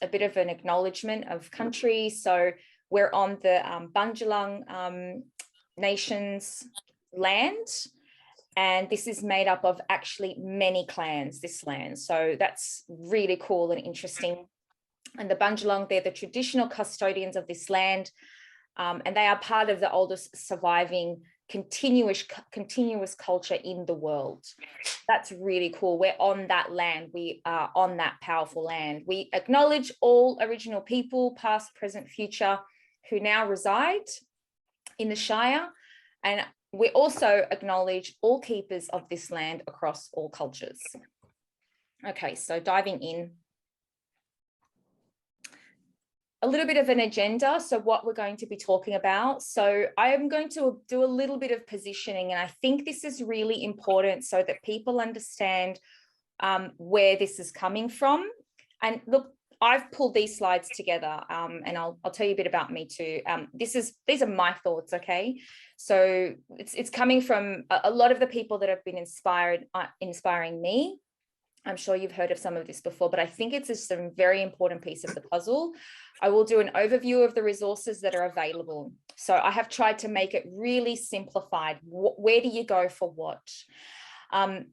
a bit of an acknowledgement of country. So we're on the Bundjalung Nation's land, and this is made up of actually many clans, this land. So that's really cool and interesting. And the Bundjalung, they're the traditional custodians of this land, and they are part of the oldest surviving continuous culture in the world. That's really cool. We're on that land. We are on that powerful land. We acknowledge all Aboriginal people, past, present, future, who now reside in the Shire. And we also acknowledge all keepers of this land across all cultures. Okay, so diving in. A little bit of an agenda. So what we're going to be talking about. So I am going to do a little bit of positioning, and I think this is really important so that people understand where this is coming from. And look, I've pulled these slides together, and I'll tell you a bit about me too. These are my thoughts, okay? So it's coming from a lot of the people that have been inspiring me. I'm sure you've heard of some of this before, but I think it's just a very important piece of the puzzle. I will do an overview of the resources that are available. So I have tried to make it really simplified. Where do you go for what? And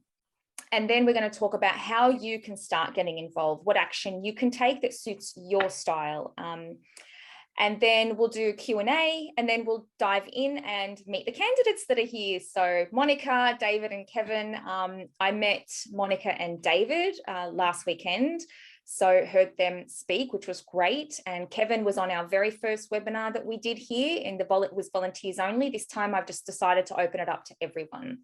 then we're going to talk about how you can start getting involved, what action you can take that suits your style. And then we'll do Q&A, and then we'll dive in and meet the candidates that are here. So Monica, David and Kevin, I met Monica and David last weekend, so heard them speak, which was great. And Kevin was on our very first webinar that we did here, and it was volunteers only. This time I've just decided to open it up to everyone.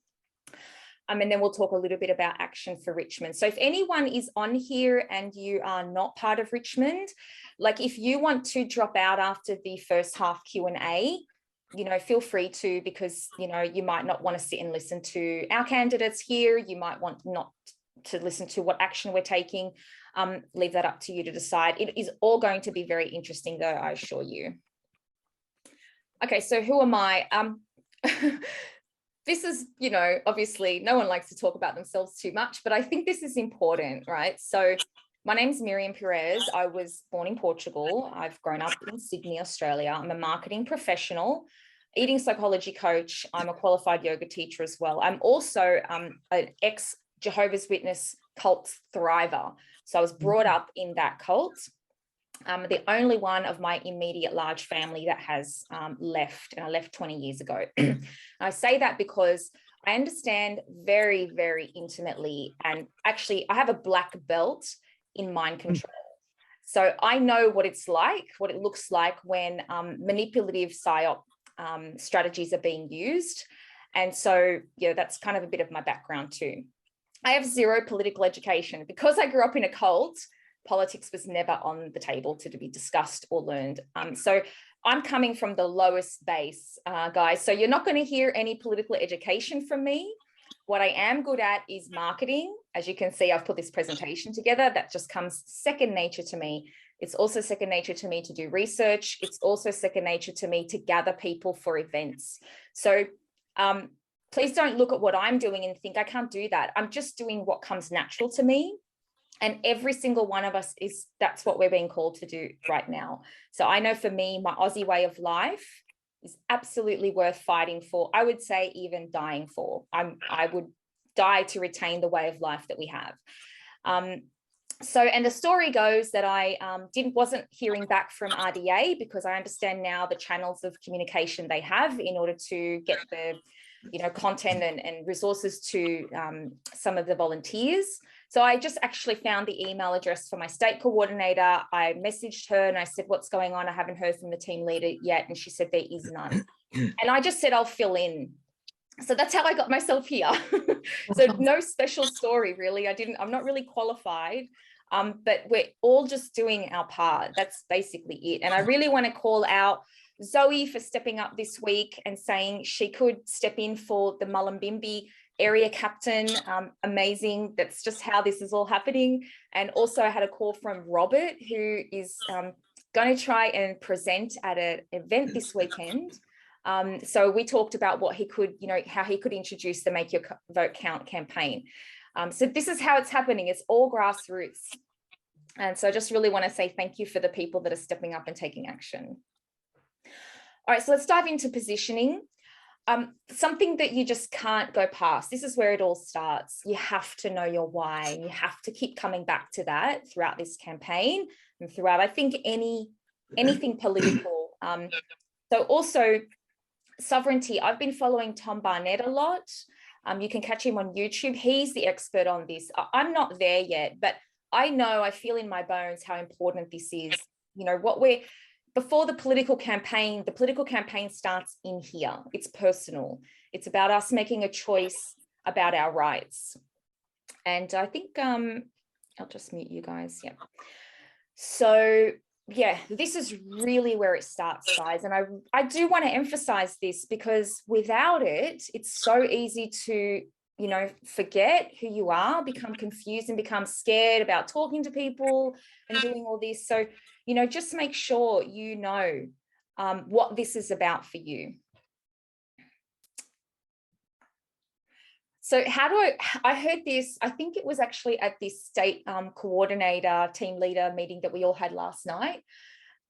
And then we'll talk a little bit about action for Richmond. So if anyone is on here and you are not part of Richmond, like if you want to drop out after the first half Q&A, feel free to, because, you might not want to sit and listen to our candidates here. You might want not to listen to what action we're taking. Leave that up to you to decide. It is all going to be very interesting though, I assure you. Okay, so who am I? This is, obviously no one likes to talk about themselves too much, but I think this is important, right? So my name's Miriam Perez. I was born in Portugal. I've grown up in Sydney, Australia. I'm a marketing professional, eating psychology coach. I'm a qualified yoga teacher as well. I'm also an ex-Jehovah's Witness cult thriver. So I was brought up in that cult. The only one of my immediate large family that has left, and I left 20 years ago. I say that because I understand very, very intimately, and actually I have a black belt in mind control. So I know what it's like, what it looks like when manipulative psyop strategies are being used. And so, that's kind of a bit of my background too. I have zero political education. Because I grew up in a cult, politics was never on the table to be discussed or learned. So I'm coming from the lowest base, guys. So you're not going to hear any political education from me. What I am good at is marketing. As you can see, I've put this presentation together. That just comes second nature to me. It's also second nature to me to do research. It's also second nature to me to gather people for events. So please don't look at what I'm doing and think I can't do that. I'm just doing what comes natural to me. And every single one of us that's what we're being called to do right now. So I know for me, my Aussie way of life is absolutely worth fighting for. I would say even dying for. I would die to retain the way of life that we have. And the story goes that I wasn't hearing back from RDA, because I understand now the channels of communication they have in order to get the content and resources to some of the volunteers. So I just actually found the email address for my state coordinator. I messaged her and I said, what's going on? I haven't heard from the team leader yet. And she said, there is none. And I just said, I'll fill in. So that's how I got myself here. So no special story, really. I'm not really qualified, but we're all just doing our part. That's basically it. And I really want to call out Zoe for stepping up this week and saying she could step in for the Mullumbimby area captain. Amazing. That's just how this is all happening. And also I had a call from Robert, who is going to try and present at an event this weekend. So we talked about what he could, how he could introduce the Make Your Vote Count campaign. So this is how it's happening. It's all grassroots. And so I just really want to say thank you for the people that are stepping up and taking action. All right, so let's dive into positioning. Something that you just can't go past. This is where it all starts. You have to know your why, and you have to keep coming back to that throughout this campaign and throughout, I think, anything political. So also sovereignty. I've been following Tom Barnett a lot. You can catch him on YouTube. He's the expert on this. I'm not there yet, but I feel in my bones how important this is. You know, before the political campaign starts in here. It's personal. It's about us making a choice about our rights. And I think, I'll just mute you guys. Yeah. So yeah, this is really where it starts, guys. And I do want to emphasize this, because without it, it's so easy to, you know, forget who you are, become confused and become scared about talking to people and doing all this. So, you know, just make sure you know what this is about for you. So how do I heard this, I think it was actually at this state coordinator, team leader meeting that we all had last night,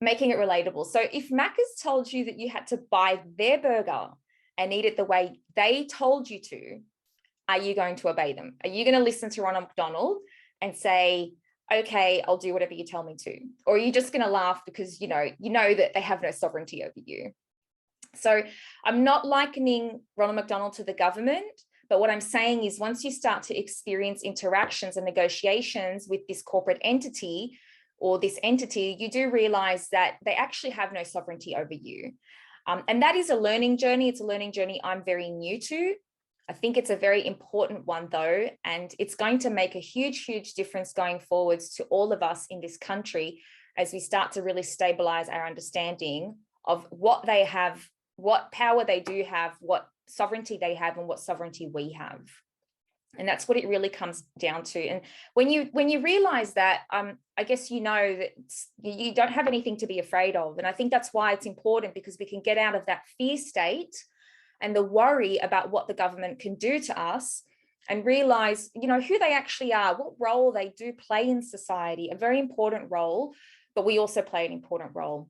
making it relatable. So if Macca's told you that you had to buy their burger and eat it the way they told you to, are you going to obey them? Are you going to listen to Ronald McDonald and say, okay, I'll do whatever you tell me to? Or are you just going to laugh because you know that they have no sovereignty over you? So I'm not likening Ronald McDonald to the government, but what I'm saying is once you start to experience interactions and negotiations with this corporate entity or this entity, you do realize that they actually have no sovereignty over you. And that is a learning journey. It's a learning journey I'm very new to. I think it's a very important one though, and it's going to make a huge, huge difference going forwards to all of us in this country as we start to really stabilize our understanding of what they have, what power they do have, what sovereignty they have, and what sovereignty we have. And that's what it really comes down to. And when you realize that, I guess you know that you don't have anything to be afraid of. And I think that's why it's important, because we can get out of that fear state and the worry about what the government can do to us and realize, you know, who they actually are, what role they do play in society, a very important role, but we also play an important role.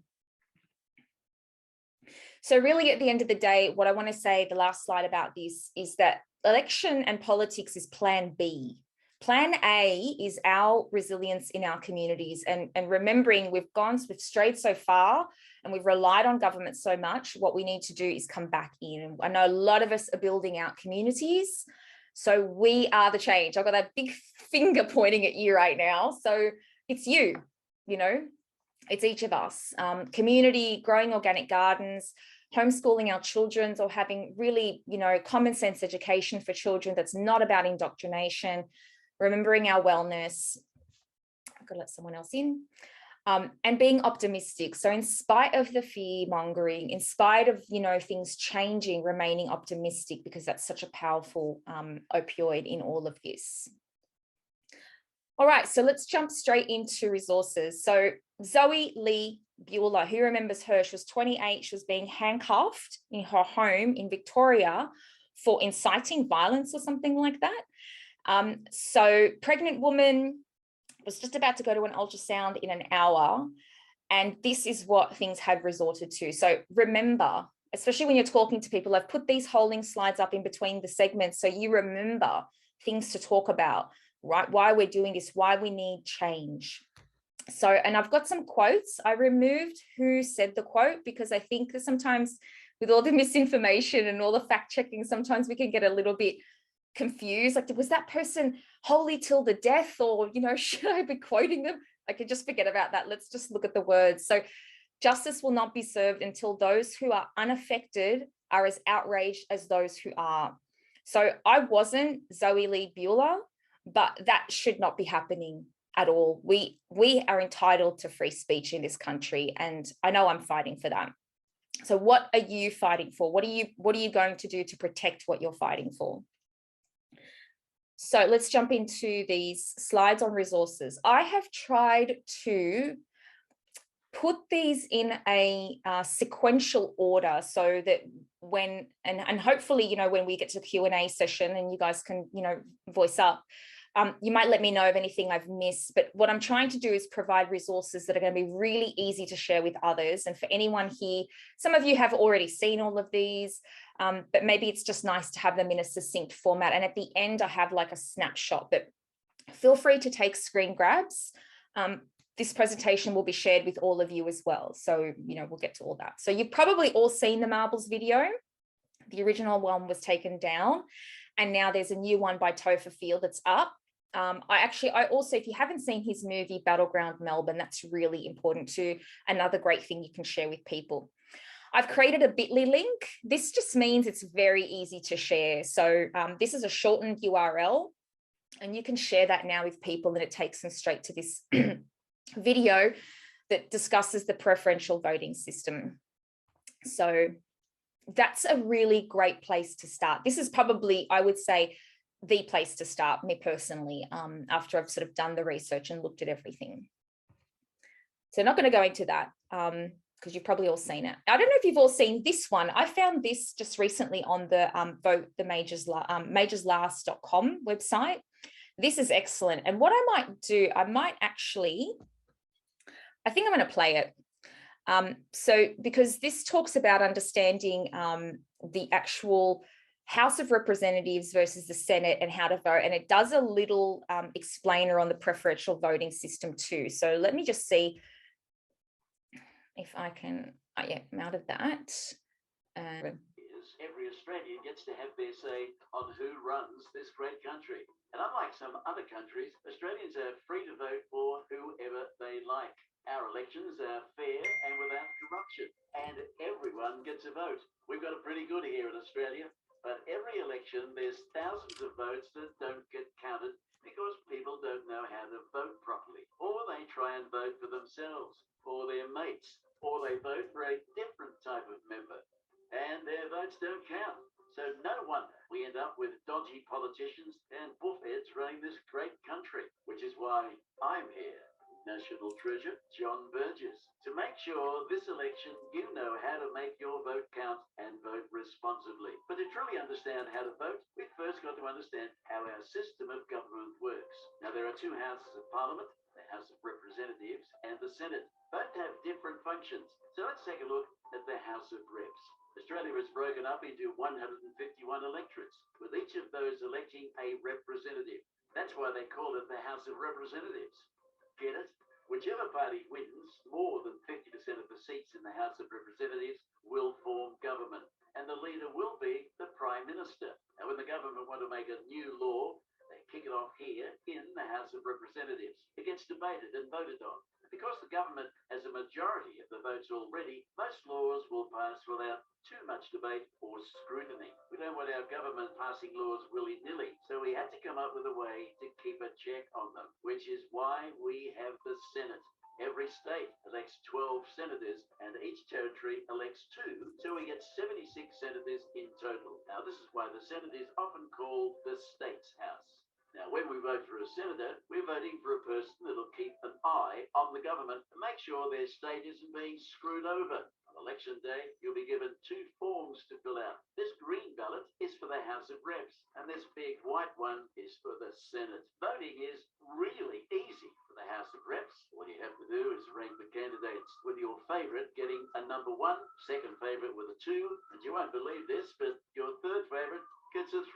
So really at the end of the day, what I want to say, the last slide about this, is that election and politics is plan B. Plan A is our resilience in our communities, and remembering we've strayed so far and we've relied on government so much. What we need to do is come back in. And I know a lot of us are building out communities. So we are the change. I've got that big finger pointing at you right now. So it's you, you know, it's each of us. Community, growing organic gardens, homeschooling our children, or having really, you know, common sense education for children that's not about indoctrination, remembering our wellness. I've got to let someone else in. And being optimistic. So in spite of the fear mongering, in spite of, you know, things changing, remaining optimistic, because that's such a powerful opioid in all of this. All right, so let's jump straight into resources. So Zoe Lee Bueller, who remembers her? She was 28. She was being handcuffed in her home in Victoria for inciting violence or something like that. So pregnant woman was just about to go to an ultrasound in an hour. And this is what things had resorted to. So remember, especially when you're talking to people, I've put these holding slides up in between the segments so you remember things to talk about, right? Why we're doing this, why we need change. So, and I've got some quotes. I removed who said the quote because I think that sometimes with all the misinformation and all the fact checking, sometimes we can get a little bit confused. Like, was that person holy till the death, or, you know, should I be quoting them? I could just forget about that. Let's just look at the words. So justice will not be served until those who are unaffected are as outraged as those who are. So I wasn't Zoe Lee Bueller, but that should not be happening at all. We are entitled to free speech in this country, and I know I'm fighting for that. So what are you fighting for? What are you going to do to protect what you're fighting for? So let's jump into these slides on resources. I have tried to put these in a sequential order so that when, and hopefully, you know, when we get to the Q&A session and you guys can, you know, voice up, You might let me know of anything I've missed, but what I'm trying to do is provide resources that are going to be really easy to share with others. And for anyone here, some of you have already seen all of these, but maybe it's just nice to have them in a succinct format. And at the end, I have like a snapshot, but feel free to take screen grabs. This presentation will be shared with all of you as well. So, we'll get to all that. So you've probably all seen the marbles video. The original one was taken down, and now there's a new one by Topher Field that's up. I also, if you haven't seen his movie Battleground Melbourne, that's really important too. Another great thing you can share with people. I've created a bit.ly link. This just means it's very easy to share. So this is a shortened URL, and you can share that now with people, and it takes them straight to this video that discusses the preferential voting system. So that's a really great place to start. This is probably, I would say, the place to start, me personally, after I've sort of done the research and looked at everything. So I'm not going to go into that because you've probably all seen it. I don't know if you've all seen this one. I found this just recently on the MAJORS.com website. This is excellent. And what I might do, I think I'm going to play it. So because this talks about understanding the actual House of Representatives versus the Senate and how to vote. And it does a little explainer on the preferential voting system too. So let me just see if I can, yeah, I'm out of that. Every Australian gets to have their say on who runs this great country. And unlike some other countries, Australians are free to vote for whoever they like. Our elections are fair and without corruption, and everyone gets a vote. We've got it pretty good here in Australia. But every election, there's thousands of votes that don't get counted because people don't know how to vote properly. Or they try and vote for themselves, or their mates, or they vote for a different type of member, and their votes don't count. So no wonder we end up with dodgy politicians and buffheads running this great country, which is why I'm here. National Treasure, John Burgess. To make sure this election you know how to make your vote count and vote responsibly. But to truly understand how to vote, we've first got to understand how our system of government works. Now, there are two houses of parliament, the House of Representatives and the Senate. Both have different functions. So let's take a look at the House of Reps. Australia is broken up into 151 electorates, with each of those electing a representative. That's why they call it the House of Representatives. Get it? Whichever party wins more than 50% of the seats in the House of Representatives will form government, and the leader will be the Prime Minister. Now, when the government want to make a new law, they kick it off here in the House of Representatives. It gets debated and voted on. Because the government has a majority of the votes already, most laws will pass without too much debate or scrutiny. We don't want our government passing laws willy-nilly, so we had to come up with a way to keep a check on them, which is why we have the Senate. Every state elects 12 senators and each territory elects 2, so we get 76 senators in total. Now, this is why the Senate is often called the State's House. Now, when we vote for a senator, we're voting for a person that'll keep an eye on the government and make sure their state isn't being screwed over. On election day, you'll be given 2 forms to fill out. This green ballot is for the House of Reps, and this big white one is for the Senate. Voting is really easy for the House of Reps. All you have to do is rank the candidates, with your favourite getting a number 1, second favourite with a 2, and you won't believe this, but your third favourite gets a 3.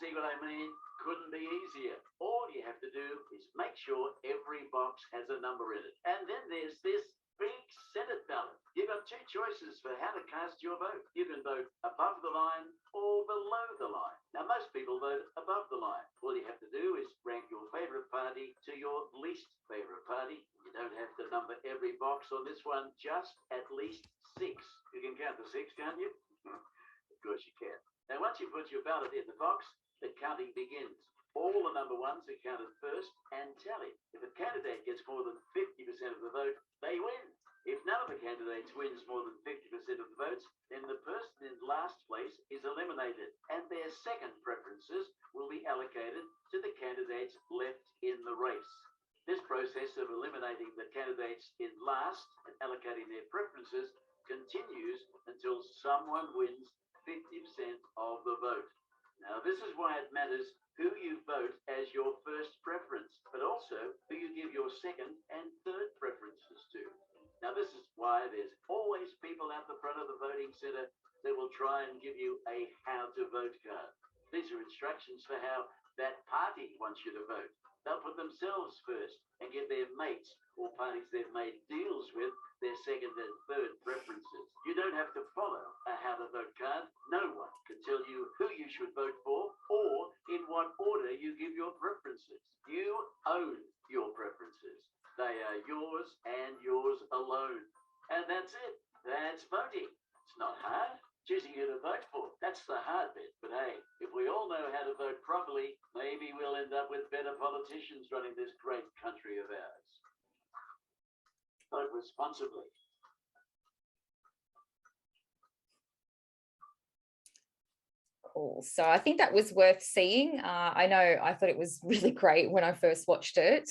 See what I mean? Couldn't be easier. All you have to do is make sure every box has a number in it. And then there's this big Senate ballot. You've got 2 choices for how to cast your vote. You can vote above the line or below the line. Now, most people vote above the line. All you have to do is rank your favourite party to your least favourite party. You don't have to number every box on this one, just at least 6. You can count to 6, can't you? Of course you can. Now, once you put your ballot in the box, the counting begins. All the number 1s are counted first and tallied. If a candidate gets more than 50% of the vote, they win. If none of the candidates wins more than 50% of the votes, then the person in last place is eliminated, and their second preferences will be allocated to the candidates left in the race. This process of eliminating the candidates in last and allocating their preferences continues until someone wins 50% of the vote. Now, this is why it matters who you vote as your first preference, but also who you give your second and third preferences to. Now, this is why there's always people at the front of the voting centre that will try and give you a how to vote card. These are instructions for how that party wants you to vote. They'll put themselves first and give their mates or parties they've made deals with their second and third preferences. You don't have to follow a how to vote card. No one can tell you who you should vote for or in what order you give your preferences. You own your preferences. They are yours and yours alone. And that's it. That's voting. It's not hard. Choosing who to vote for, that's the hard bit. But hey, if we all know how to vote properly, maybe we'll end up with better politicians running this great country of ours. Vote responsibly. Cool. So I think that was worth seeing. I know I thought it was really great when I first watched it.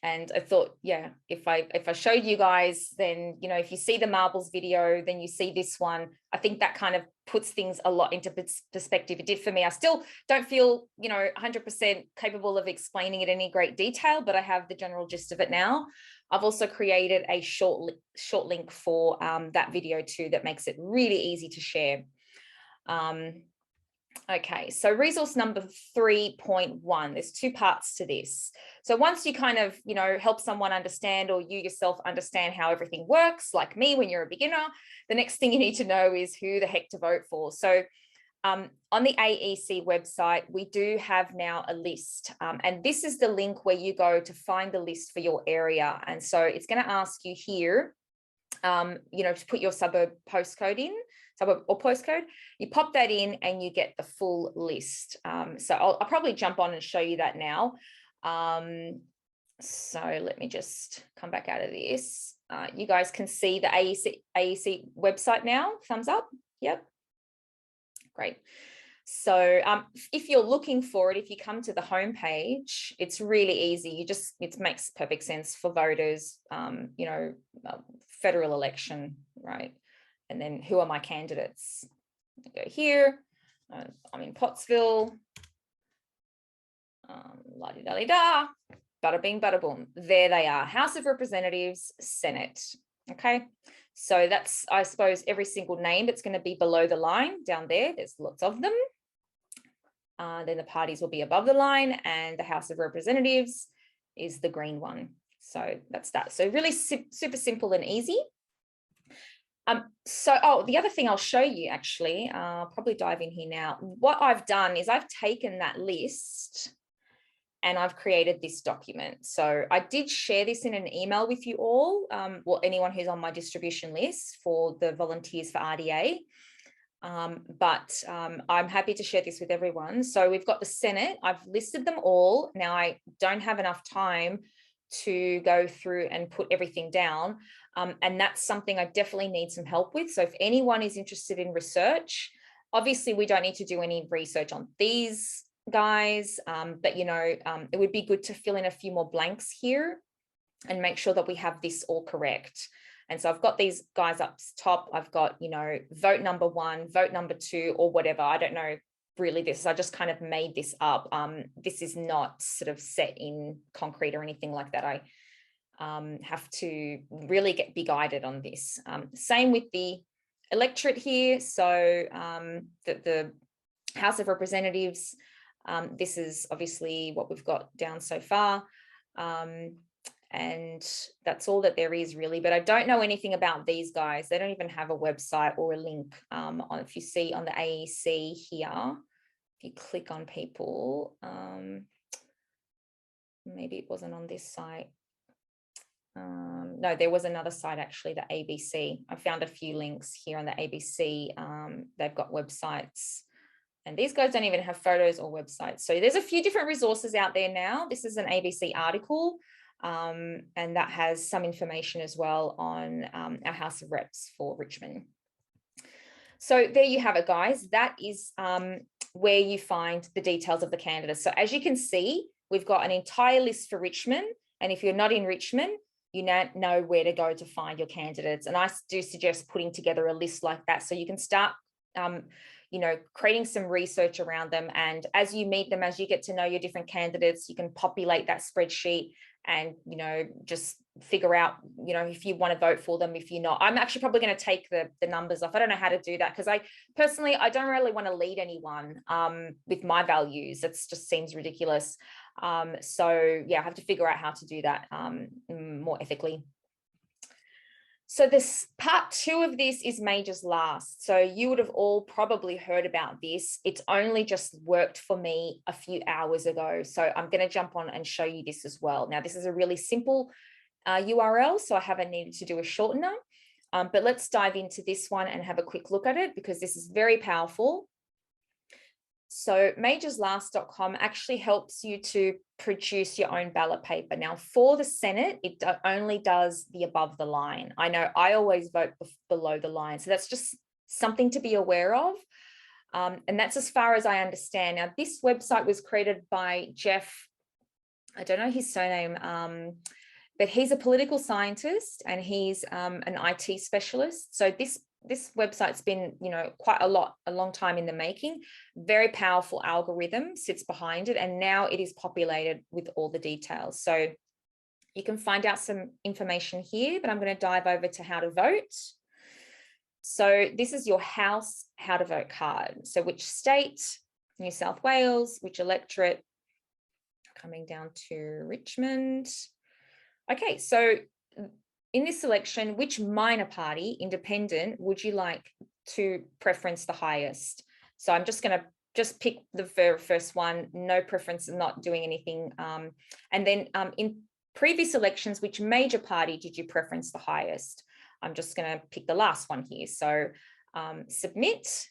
And I thought, yeah, if I showed you guys, then, you know, if you see the marbles video, then you see this one. I think that kind of puts things a lot into perspective. It did for me. I still don't feel, you know, 100% capable of explaining it in any great detail, but I have the general gist of it now. I've also created a short link for that video too that makes it really easy to share. Okay, so resource number 3.1, there's two parts to this. So once you kind of, you know, help someone understand, or you yourself understand how everything works, like me when you're a beginner, the next thing you need to know is who the heck to vote for. So on the AEC website, we do have now a list, and this is the link where you go to find the list for your area. And so it's going to ask you here, you know, to put your suburb postcode in, suburb or postcode. You pop that in and you get the full list. So I'll probably jump on and show you that now. So let me just come back out of this. You guys can see the AEC website now. Thumbs up. Yep. Great. So if you're looking for it, if you come to the homepage, it's really easy. It makes perfect sense for voters, you know, federal election, right? And then who are my candidates? I go here. I'm in Pottsville. La-di-da-di-da. Bada bing, bada boom. There they are. House of Representatives, Senate. Okay. So that's, I suppose, every single name that's going to be below the line down there. There's lots of them. Then the parties will be above the line, and the House of Representatives is the green one. So that's that. So really super simple and easy. So the other thing I'll show you, actually, I'll probably dive in here now. What I've done is I've taken that list and I've created this document. So I did share this in an email with you all, well, anyone who's on my distribution list for the volunteers for RDA. But I'm happy to share this with everyone. So we've got the Senate. I've listed them all. Now I don't have enough time to go through and put everything down. And that's something I definitely need some help with. So if anyone is interested in research, obviously we don't need to do any research on these guys, but you know, it would be good to fill in a few more blanks here and make sure that we have this all correct. And so I've got these guys up top. I've got, you know, vote number 1, vote number 2, or whatever. I don't know really this. I just kind of made this up. This is not sort of set in concrete or anything like that. I have to really be guided on this. Same with the electorate here. So the House of Representatives, this is obviously what we've got down so far. And that's all that there is really, but I don't know anything about these guys. They don't even have a website or a link. If you see on the AEC here, if you click on people, maybe it wasn't on this site. No, there was another site actually, the ABC. I found a few links here on the ABC. They've got websites, and these guys don't even have photos or websites. So there's a few different resources out there now. This is an ABC article. And that has some information as well on our House of Reps for Richmond. So there you have it, guys. That is where you find the details of the candidates. So as you can see, we've got an entire list for Richmond. And if you're not in Richmond, you now know where to go to find your candidates. And I do suggest putting together a list like that so you can start, you know, creating some research around them. And as you meet them, as you get to know your different candidates, you can populate that spreadsheet and, you know, just figure out, you know, if you want to vote for them, if you're not. I'm actually probably going to take the numbers off. I don't know how to do that because I don't really want to lead anyone with my values. It just seems ridiculous. So yeah, I have to figure out how to do that more ethically. So this part 2 of this is majors last. So you would have all probably heard about this. It's only just worked for me a few hours ago. So I'm going to jump on and show you this as well. Now, this is a really simple URL, so I haven't needed to do a shortener. But let's dive into this one and have a quick look at it because this is very powerful. So majorslast.com actually helps you to produce your own ballot paper. Now for the Senate, it only does the above the line. I know I always vote below the line. So that's just something to be aware of. And that's as far as I understand. Now this website was created by Jeff, I don't know his surname, but he's a political scientist and he's an IT specialist. So this website's been, you know, a long time in the making. Very powerful algorithm sits behind it, and now it is populated with all the details. So you can find out some information here, but I'm going to dive over to how to vote. So this is your House how to vote card. So which state, New South Wales, which electorate, coming down to Richmond. Okay, so in this selection, which minor party, independent, would you like to preference the highest? So I'm just going to pick the very first one, no preference, not doing anything. And then in previous elections, which major party did you preference the highest? I'm just going to pick the last one here. So submit.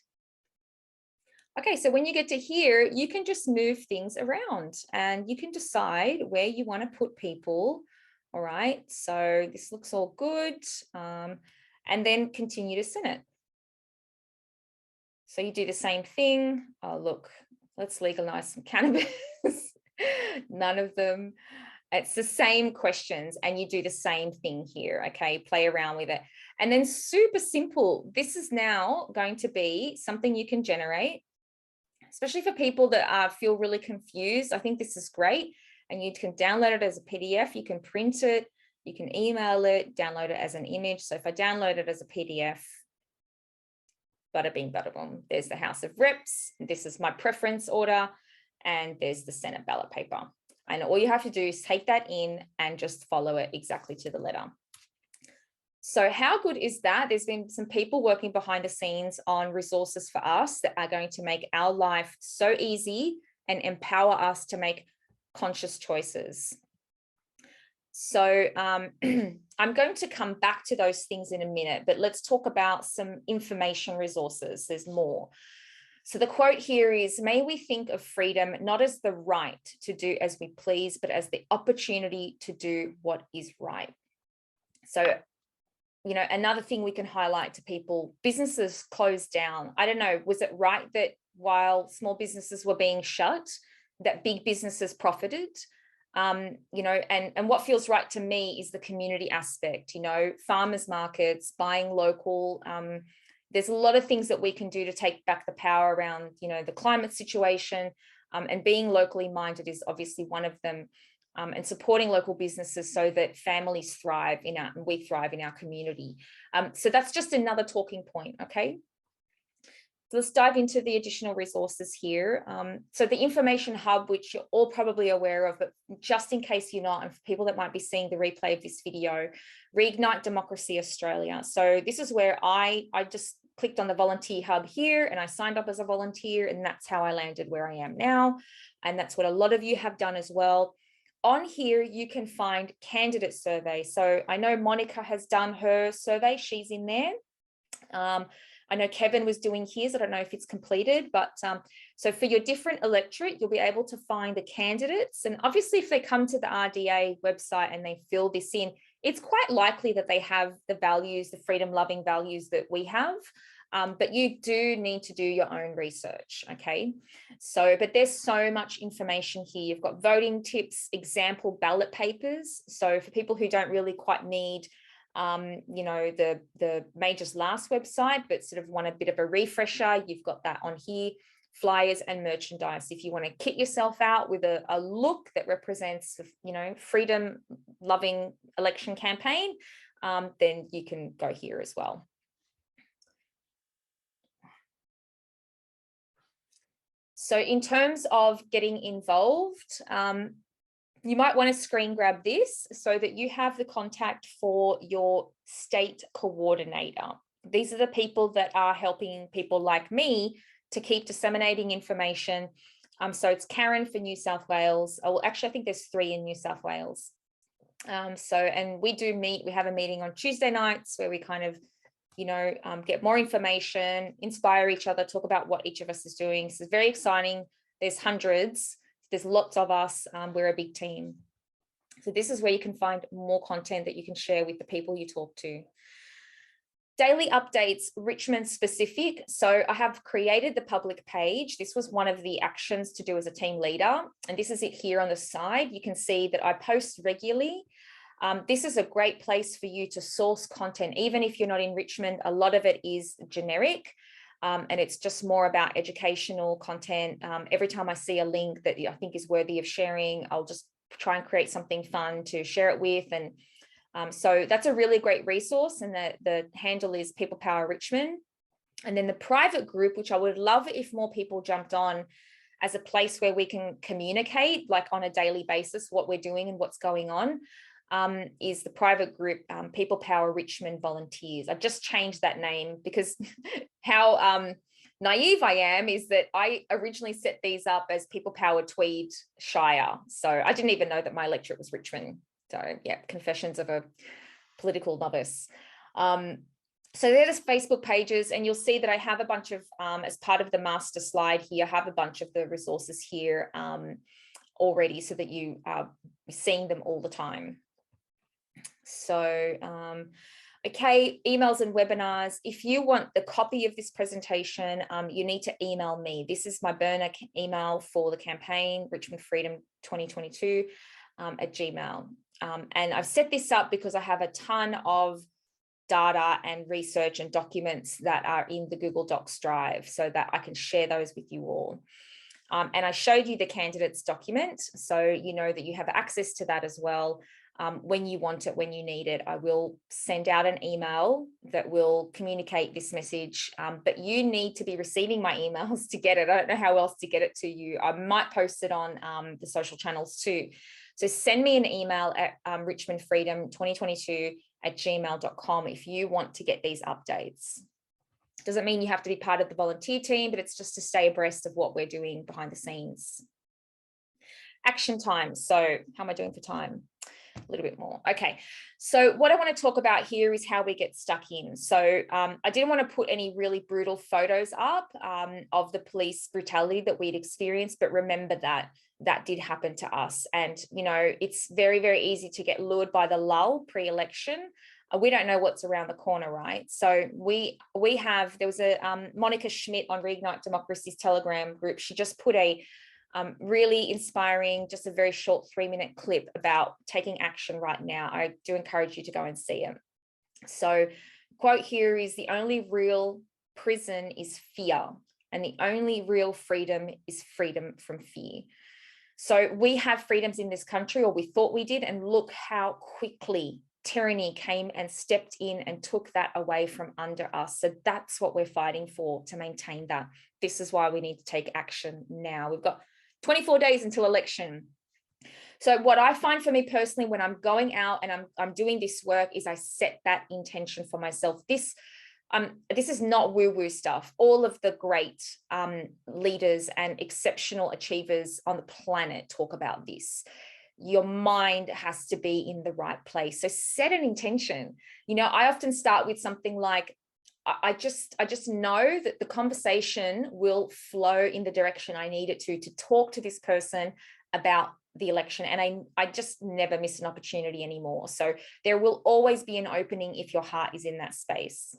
Okay, so when you get to here, you can just move things around and you can decide where you want to put people. All right, so this looks all good. And then continue to send it. So you do the same thing. Oh, look, let's legalize some cannabis. None of them. It's the same questions and you do the same thing here. Okay, play around with it. And then super simple. This is now going to be something you can generate, especially for people that feel really confused. I think this is great. And you can download it as a PDF, you can print it, you can email it, download it as an image. So if I download it as a PDF, bada bing, bada boom, there's the House of Reps. This is my preference order, and there's the Senate ballot paper. And all you have to do is take that in and just follow it exactly to the letter. So how good is that? There's been some people working behind the scenes on resources for us that are going to make our life so easy and empower us to make conscious choices. So I'm going to come back to those things in a minute, but let's talk about some information resources. There's more. So the quote here is, may we think of freedom not as the right to do as we please, but as the opportunity to do what is right. So, you know, another thing we can highlight to people, businesses closed down. I don't know, was it right that while small businesses were being shut, that big businesses profited? You know, and what feels right to me is the community aspect, you know, farmers markets, buying local. There's a lot of things that we can do to take back the power around, you know, the climate situation, and being locally minded is obviously one of them, and supporting local businesses so that families thrive and we thrive in our community. So that's just another talking point, okay? So let's dive into the additional resources here. So the Information Hub, which you're all probably aware of, but just in case you're not, and for people that might be seeing the replay of this video, Reignite Democracy Australia. So this is where I just clicked on the Volunteer Hub here and I signed up as a volunteer, and that's how I landed where I am now. And that's what a lot of you have done as well. On here, you can find candidate survey. So I know Monica has done her survey, she's in there. I know Kevin was doing his, I don't know if it's completed, but so for your different electorate, you'll be able to find the candidates. And obviously if they come to the RDA website and they fill this in, it's quite likely that they have the values, the freedom-loving values that we have. But you do need to do your own research, okay? So, but there's so much information here. You've got voting tips, example ballot papers. So for people who don't really quite need you know, the Majors last website, but sort of want a bit of a refresher, you've got that on here. Flyers and merchandise. If you want to kit yourself out with a look that represents, you know, freedom loving election campaign, then you can go here as well. So in terms of getting involved, you might want to screen grab this so that you have the contact for your state coordinator. These are the people that are helping people like me to keep disseminating information. So it's Karen for New South Wales. Oh, actually, I think there's 3 in New South Wales. And we do meet, we have a meeting on Tuesday nights where we kind of, you know, get more information, inspire each other, talk about what each of us is doing. So it's very exciting. There's hundreds, there's lots of us. We're a big team. So this is where you can find more content that you can share with the people you talk to. Daily updates, Richmond specific. So I have created the public page. This was one of the actions to do as a team leader. And this is it here on the side. You can see that I post regularly. This is a great place for you to source content. Even if you're not in Richmond, a lot of it is generic. And it's just more about educational content. Every time I see a link that I think is worthy of sharing, I'll just try and create something fun to share it with. And so that's a really great resource, and the handle is People Power Richmond. And then the private group, which I would love if more people jumped on as a place where we can communicate like on a daily basis what we're doing and what's going on, is the private group People Power Richmond Volunteers. I've just changed that name because how naive I am is that I originally set these up as People Power Tweed Shire. So I didn't even know that my electorate was Richmond. So yeah, confessions of a political novice. So they're the Facebook pages, and you'll see that I have a bunch of, as part of the master slide here, I have a bunch of the resources here already so that you are seeing them all the time. So, okay, emails and webinars. If you want the copy of this presentation, you need to email me. This is my burner email for the campaign, Richmond Freedom 2022 at Gmail. And I've set this up because I have a ton of data and research and documents that are in the Google Docs drive so that I can share those with you all. And I showed you the candidates document, so you know that you have access to that as well. When you want it, when you need it, I will send out an email that will communicate this message, but you need to be receiving my emails to get it. I don't know how else to get it to you. I might post it on the social channels too. So send me an email at richmondfreedom2022@gmail.com if you want to get these updates. Doesn't mean you have to be part of the volunteer team, but it's just to stay abreast of what we're doing behind the scenes. Action time. So how am I doing for time? A little bit more. Okay, so what I want to talk about here is how we get stuck in. So I didn't want to put any really brutal photos up of the police brutality that we'd experienced, but remember that did happen to us. And, you know, it's very, very easy to get lured by the lull pre-election. We don't know what's around the corner, right? So there was a Monica Schmidt on Reignite Democracy's Telegram group. She just put a really inspiring, just a very short 3-minute clip about taking action right now. I do encourage you to go and see it. So quote here is, the only real prison is fear, and the only real freedom is freedom from fear. So we have freedoms in this country, or we thought we did, and look how quickly tyranny came and stepped in and took that away from under us. So that's what we're fighting for, to maintain that. This is why we need to take action now. We've got 24 days until election. So what I find for me personally, when I'm going out and I'm doing this work, is I set that intention for myself. This is not woo-woo stuff. All of the great leaders and exceptional achievers on the planet talk about this. Your mind has to be in the right place. So set an intention. You know, I often start with something like, I just know that the conversation will flow in the direction I need it to talk to this person about the election. And I just never miss an opportunity anymore. So there will always be an opening if your heart is in that space.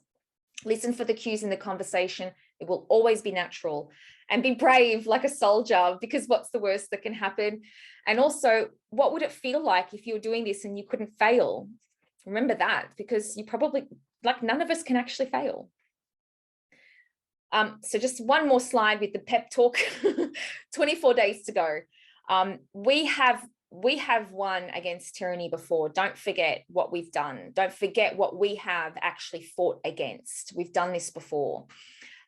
Listen for the cues in the conversation. It will always be natural, and be brave like a soldier, because what's the worst that can happen? And also, what would it feel like if you were doing this and you couldn't fail? Remember that, because you probably, like, none of us can actually fail. So just one more slide with the pep talk. 24 days to go. We have won against tyranny before. Don't forget what we've done. Don't forget what we have actually fought against. We've done this before.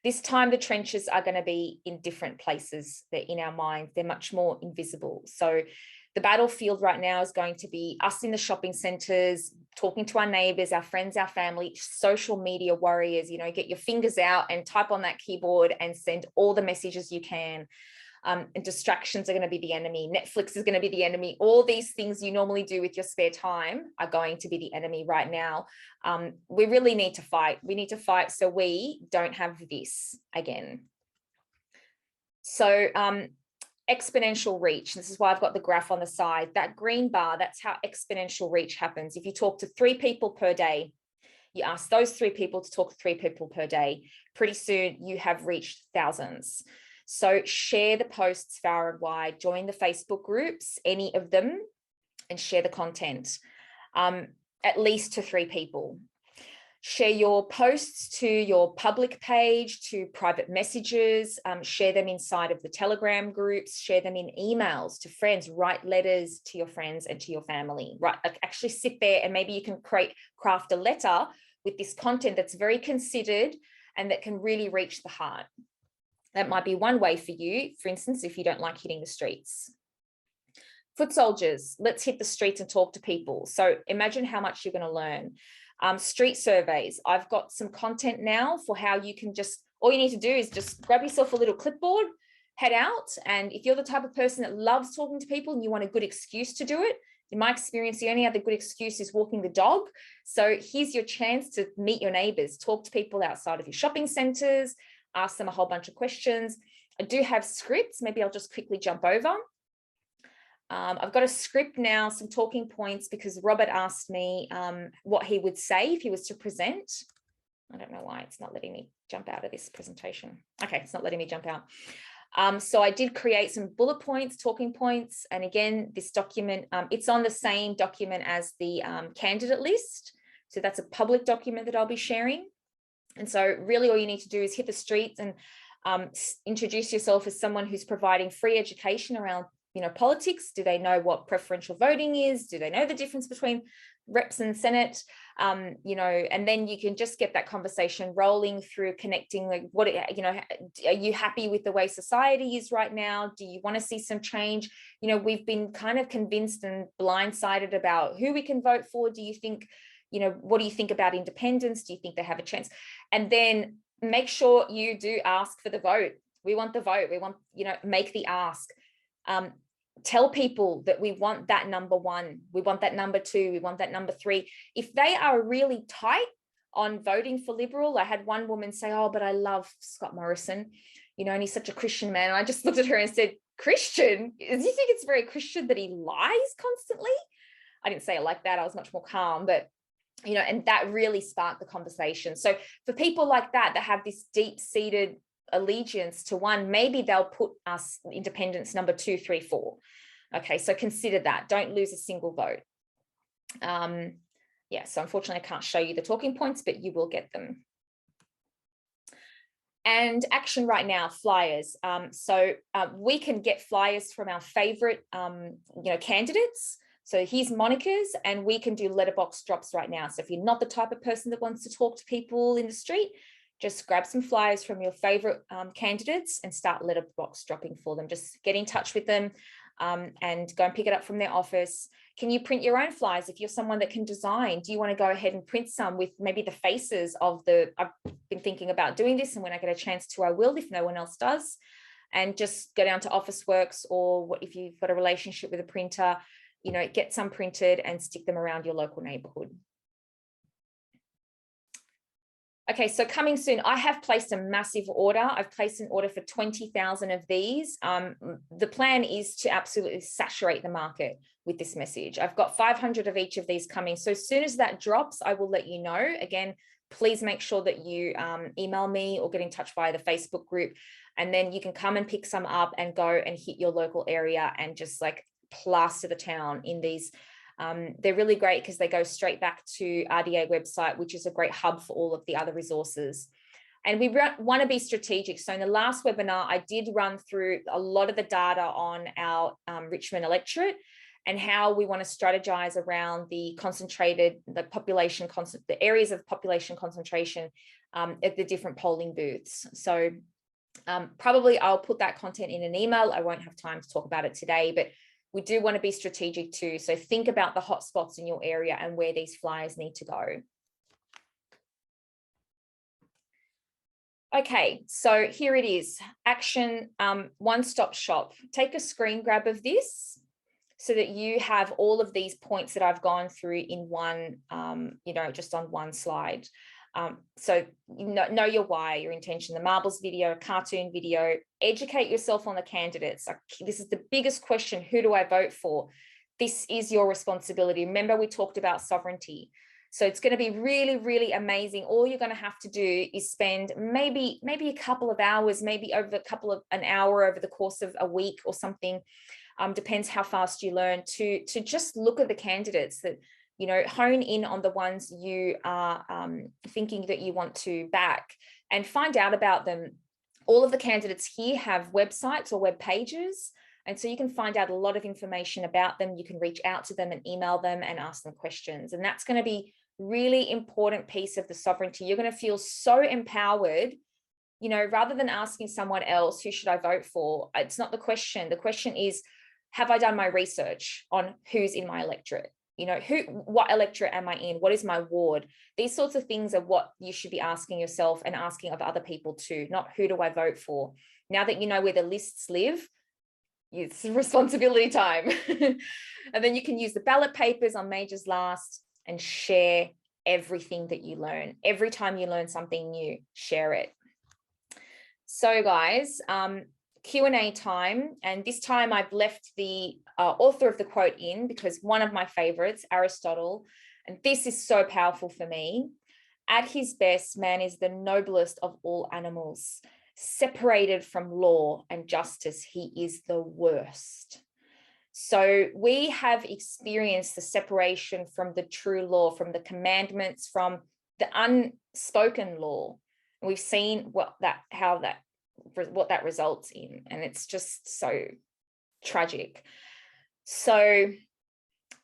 This time, the trenches are going to be in different places. They're in our minds. They're much more invisible. So the battlefield right now is going to be us in the shopping centres, talking to our neighbours, our friends, our family, social media warriors. You know, get your fingers out and type on that keyboard and send all the messages you can. And distractions are going to be the enemy. Netflix is going to be the enemy. All these things you normally do with your spare time are going to be the enemy right now. We really need to fight. We need to fight so we don't have this again. So exponential reach. This is why I've got the graph on the side. That green bar, that's how exponential reach happens. If you talk to 3 people per day, you ask those 3 people to talk to 3 people per day, pretty soon you have reached thousands. So share the posts far and wide, join the Facebook groups, any of them, and share the content, at least to 3 people. Share your posts to your public page, to private messages, share them inside of the Telegram groups, share them in emails to friends, write letters to your friends and to your family, right? Actually sit there and maybe you can craft a letter with this content that's very considered and that can really reach the heart. That might be one way for you, for instance, if you don't like hitting the streets. Foot soldiers, let's hit the streets and talk to people. So imagine how much you're going to learn. Street surveys, I've got some content now for how you can just, all you need to do is just grab yourself a little clipboard, head out. And if you're the type of person that loves talking to people and you want a good excuse to do it, in my experience, the only other good excuse is walking the dog. So here's your chance to meet your neighbors, talk to people outside of your shopping centers, ask them a whole bunch of questions. I do have scripts. Maybe I'll just quickly jump over. I've got a script now, some talking points, because Robert asked me what he would say if he was to present. I don't know why it's not letting me jump out of this presentation. Okay, it's not letting me jump out. So I did create some bullet points, talking points. And again, this document, it's on the same document as the candidate list. So that's a public document that I'll be sharing. And so really all you need to do is hit the streets and introduce yourself as someone who's providing free education around, you know, politics. Do they know what preferential voting is? Do they know the difference between reps and Senate? You know, and then you can just get that conversation rolling through connecting, like, what, you know, are you happy with the way society is right now? Do you want to see some change? You know, we've been kind of convinced and blindsided about who we can vote for. Do you think, you know, what do you think about independents? Do you think they have a chance? And then make sure you do ask for the vote. We want the vote. We want, you know, make the ask. Tell people that we want that number 1. We want that number 2. We want that number 3. If they are really tight on voting for Liberal, I had one woman say, oh, but I love Scott Morrison, you know, and he's such a Christian man. And I just looked at her and said, Christian? Do you think it's very Christian that he lies constantly? I didn't say it like that. I was much more calm, but you know, and that really sparked the conversation. So for people like that have this deep-seated allegiance to one, maybe they'll put us independents number 2, 3, 4. Okay, so consider that. Don't lose a single vote. Yeah, so unfortunately I can't show you the talking points, but you will get them. And action right now, flyers. So we can get flyers from our favorite, you know, candidates. So here's Monica's, and we can do letterbox drops right now. So if you're not the type of person that wants to talk to people in the street, just grab some flyers from your favorite candidates and start letterbox dropping for them. Just get in touch with them and go and pick it up from their office. Can you print your own flyers? If you're someone that can design, do you want to go ahead and print some with maybe the faces of the, I've been thinking about doing this, and when I get a chance to, I will, if no one else does. And just go down to Officeworks, or if you've got a relationship with a printer, you know, get some printed and stick them around your local neighborhood. Okay, so coming soon, I have placed a massive order. I've placed an order for 20,000 of these. The plan is to absolutely saturate the market with this message. I've got 500 of each of these coming. So as soon as that drops, I will let you know. Again, please make sure that you email me or get in touch via the Facebook group. And then you can come and pick some up and go and hit your local area and just like plaster the town in these They're really great because they go straight back to RDA website, which is a great hub for all of the other resources. And we want to be strategic. So in the last webinar, I did run through a lot of the data on our Richmond electorate and how we want to strategize around the areas of population concentration at the different polling booths. So probably I'll put that content in an email. I won't have time to talk about it today, but we do want to be strategic too. So think about the hotspots in your area and where these flyers need to go. Okay, so here it is. Action, one-stop shop. Take a screen grab of this so that you have all of these points that I've gone through in one, just on one slide. So know your why, your intention, the marbles video, cartoon video, educate yourself on the candidates. This is the biggest question. Who do I vote for? This is your responsibility. Remember, we talked about sovereignty. So it's going to be really, really amazing. All you're going to have to do is spend maybe a couple of hours, maybe an hour over the course of a week or something. Depends how fast you learn to just look at the candidates that, hone in on the ones you are thinking that you want to back and find out about them. All of the candidates here have websites or web pages. And so you can find out a lot of information about them. You can reach out to them and email them and ask them questions. And that's going to be really important piece of the sovereignty. You're going to feel so empowered, rather than asking someone else, who should I vote for? It's not the question. The question is, have I done my research on who's in my electorate? What electorate am I in? What is my ward? These sorts of things are what you should be asking yourself and asking of other people too, not who do I vote for? Now that you know where the lists live, it's responsibility time. And then you can use the ballot papers on Majors Last and share everything that you learn. Every time you learn something new, share it. So guys, Q&A time. And this time I've left the author of the quote in because one of my favorites, Aristotle, and this is so powerful for me. At his best, man is the noblest of all animals. Separated from law and justice, he is the worst. So we have experienced the separation from the true law, from the commandments, from the unspoken law. And we've seen what that results in, and it's just so tragic. So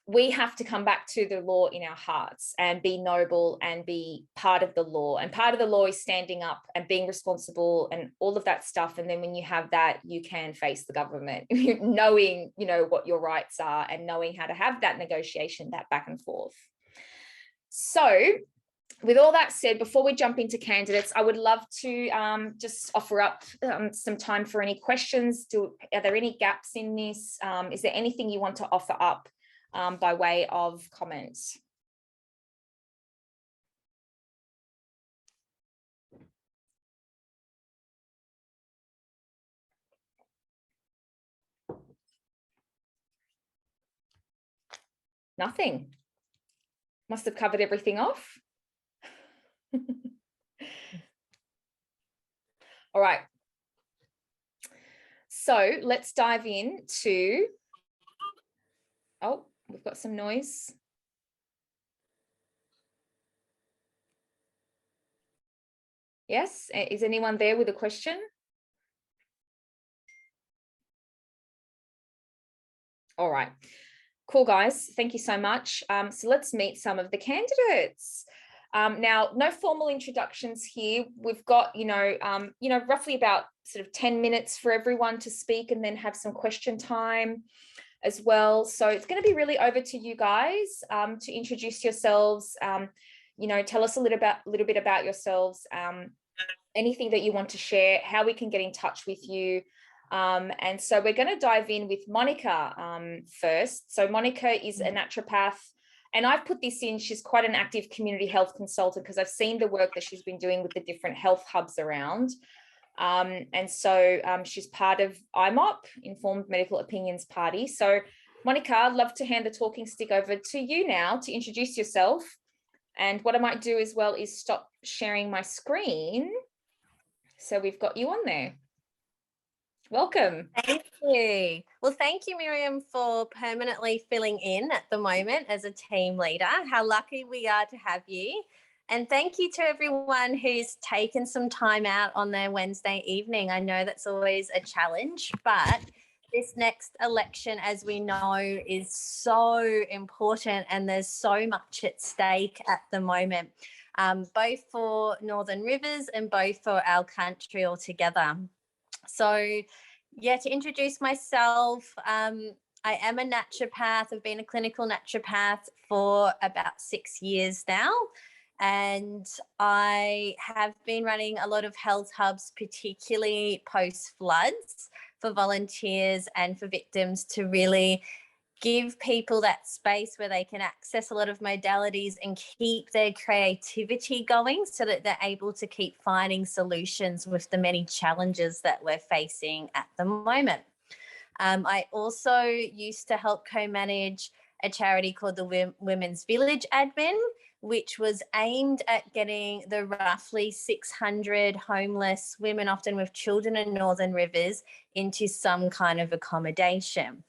we have to come back to the law in our hearts and be noble and be part of the law. And part of the law is standing up and being responsible and all of that stuff. And then when you have that, you can face the government, knowing, what your rights are and knowing how to have that negotiation, that back and forth. So with all that said, before we jump into candidates, I would love to just offer up some time for any questions. Are there any gaps in this? Is there anything you want to offer up by way of comments? Nothing. Must have covered everything off. All right. So let's dive into, we've got some noise. Yes, is anyone there with a question? All right, cool guys, thank you so much. So let's meet some of the candidates. Now, no formal introductions here. We've got, roughly about sort of 10 minutes for everyone to speak and then have some question time as well. So it's going to be really over to you guys to introduce yourselves, tell us a little bit about yourselves, anything that you want to share, how we can get in touch with you. And so we're going to dive in with Monica first. So Monica is a naturopath. And I've put this in, she's quite an active community health consultant because I've seen the work that she's been doing with the different health hubs around. And so she's part of IMOP, Informed Medical Opinions Party. So Monica, I'd love to hand the talking stick over to you now to introduce yourself. And what I might do as well is stop sharing my screen. So we've got you on there. Welcome. Thank you. Well, thank you, Miriam, for permanently filling in at the moment as a team leader. How lucky we are to have you. And thank you to everyone who's taken some time out on their Wednesday evening. I know that's always a challenge, but this next election, as we know, is so important and there's so much at stake at the moment, both for Northern Rivers and both for our country altogether. So, yeah, to introduce myself, I am a naturopath. I've been a clinical naturopath for about 6 years now. And I have been running a lot of health hubs, particularly post-floods, for volunteers and for victims, to really give people that space where they can access a lot of modalities and keep their creativity going so that they're able to keep finding solutions with the many challenges that we're facing at the moment. I also used to help co-manage a charity called the Women's Village Admin, which was aimed at getting the roughly 600 homeless women, often with children in Northern Rivers, into some kind of accommodation.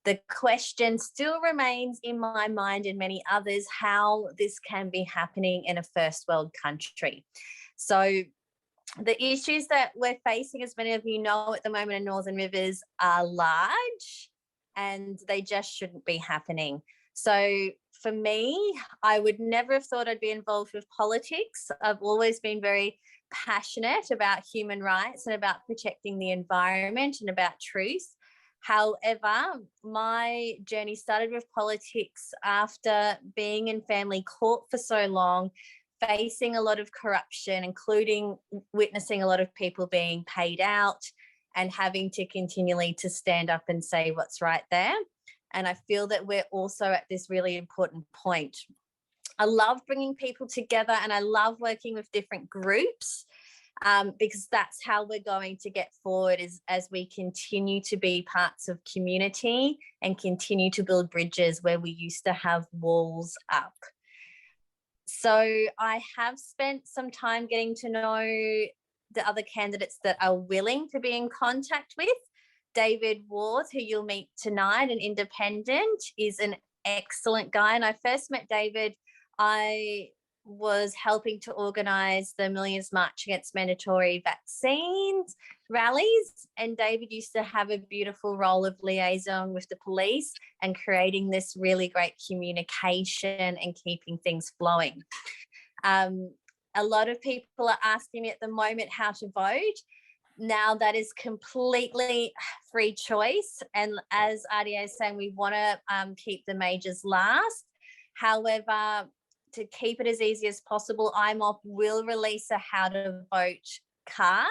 The question still remains in my mind and many others, how this can be happening in a first world country. So the issues that we're facing, as many of you know, at the moment in Northern Rivers are large and they just shouldn't be happening. So for me, I would never have thought I'd be involved with politics. I've always been very passionate about human rights and about protecting the environment and about truth. However, my journey started with politics after being in family court for so long, facing a lot of corruption, including witnessing a lot of people being paid out and having to continually to stand up and say what's right there. And I feel that we're also at this really important point. I love bringing people together and I love working with different groups, because that's how we're going to get forward as we continue to be parts of community and continue to build bridges where we used to have walls up. So I have spent some time getting to know the other candidates that are willing to be in contact with. David Warth, who you'll meet tonight, an independent, is an excellent guy. And I first met David, I was helping to organise the Millions March Against Mandatory Vaccines rallies, and David used to have a beautiful role of liaison with the police and creating this really great communication and keeping things flowing. A lot of people are asking me at the moment how to vote. Now that is completely free choice, and as RDA is saying, we want to keep the majors last. However, to keep it as easy as possible, IMOP will release a how to vote card,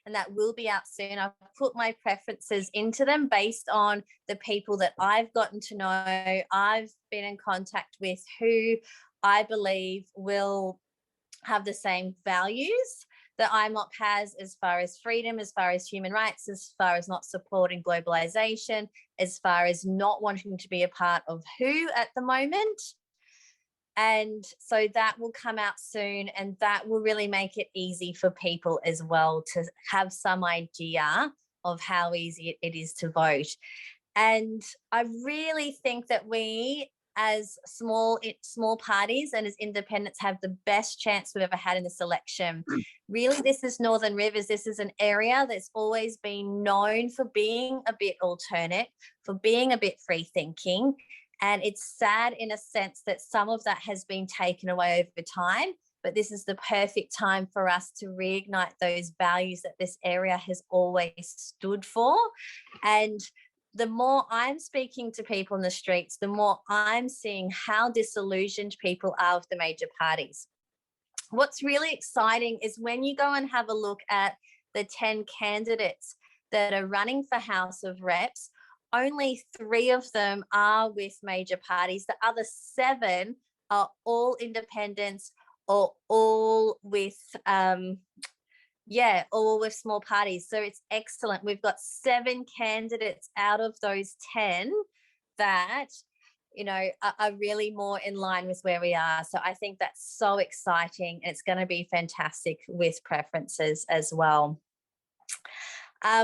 and that will be out soon. I've put my preferences into them based on the people that I've gotten to know, I've been in contact with, who I believe will have the same values that IMOP has, as far as freedom, as far as human rights, as far as not supporting globalization, as far as not wanting to be a part of WHO at the moment. And so that will come out soon, and that will really make it easy for people as well to have some idea of how easy it is to vote. And I really think that we, as small parties and as independents, have the best chance we've ever had in this election. Really, this is Northern Rivers. This is an area that's always been known for being a bit alternate, for being a bit free thinking. And it's sad in a sense that some of that has been taken away over time, but this is the perfect time for us to reignite those values that this area has always stood for. And the more I'm speaking to people in the streets, the more I'm seeing how disillusioned people are with the major parties. What's really exciting is when you go and have a look at the 10 candidates that are running for House of Reps, only 3 of them are with major parties. The other 7 are all independents or all with all with small parties. So it's excellent. We've got 7 candidates out of those 10 that, you know, are really more in line with where we are. So I think that's so exciting, and it's going to be fantastic with preferences as well.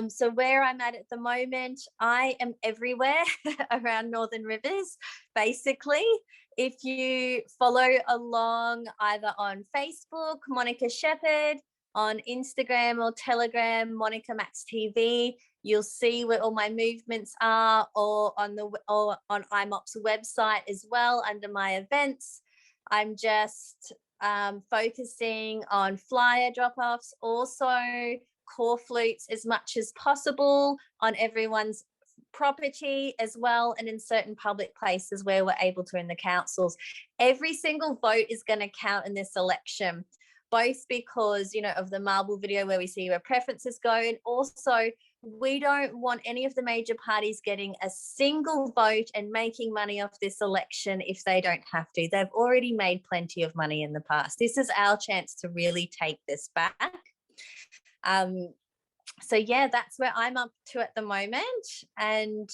So where I'm at the moment, I am everywhere around Northern Rivers, basically. If you follow along either on Facebook, Monica Shepherd, on Instagram or Telegram, Monica Max TV, you'll see where all my movements are, or on IMOP's website as well under my events. I'm just focusing on flyer drop-offs, also core flutes as much as possible on everyone's property as well, and in certain public places where we're able to in the councils. Every single vote is going to count in this election, both because, you know, of the marble video where we see where preferences go, and also we don't want any of the major parties getting a single vote and making money off this election if they don't have to. They've already made plenty of money in the past. This is our chance to really take this back. So yeah, that's where I'm up to at the moment. And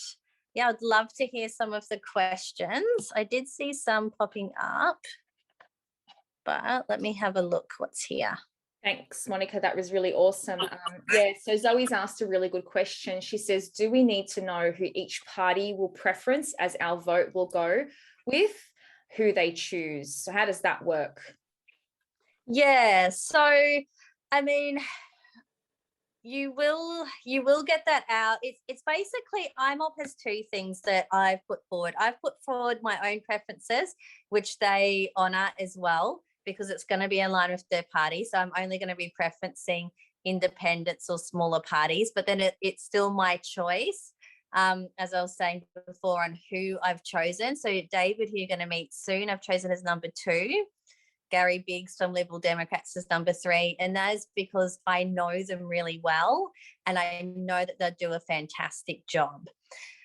yeah, I'd love to hear some of the questions. I did see some popping up, but let me have a look what's here. Thanks, Monica. That was really awesome. Yeah, so Zoe's asked a really good question. She says, do we need to know who each party will preference as our vote will go with, who they choose? So how does that work? Yeah, so I mean, you will get that out. It's basically, IMOP has two things that I've put forward. I've put forward my own preferences, which they honour as well, because it's going to be in line with their party. So I'm only going to be preferencing independents or smaller parties, but then it's still my choice, as I was saying before, on who I've chosen. So David, who you're going to meet soon, I've chosen as number 2. Gary Biggs from Liberal Democrats is number 3. And that is because I know them really well and I know that they'll do a fantastic job.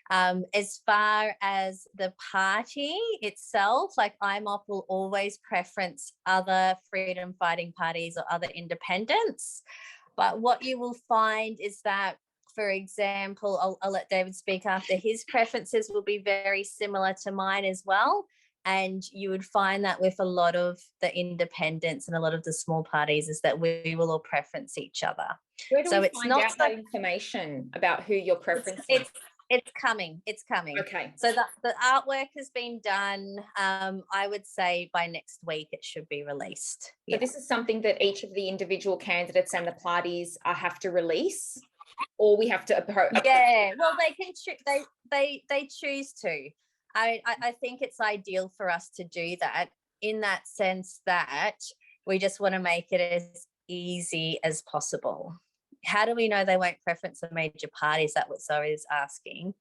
As far as the party itself, like IMOP will always preference other freedom fighting parties or other independents. But what you will find is that, for example, I'll let David speak after, his preferences will be very similar to mine as well. And you would find that with a lot of the independents and a lot of the small parties is that we will all preference each other. Where do so we it's find not out that information about who your preference is? It's coming. It's coming. Okay. So the artwork has been done. I would say by next week it should be released. So this is something that each of the individual candidates and the parties have to release, or we have to approach? Yeah. Well, they can they choose to. I think it's ideal for us to do that, in that sense that we just want to make it as easy as possible. How do we know they won't preference a major party? Is that what Zoe is asking?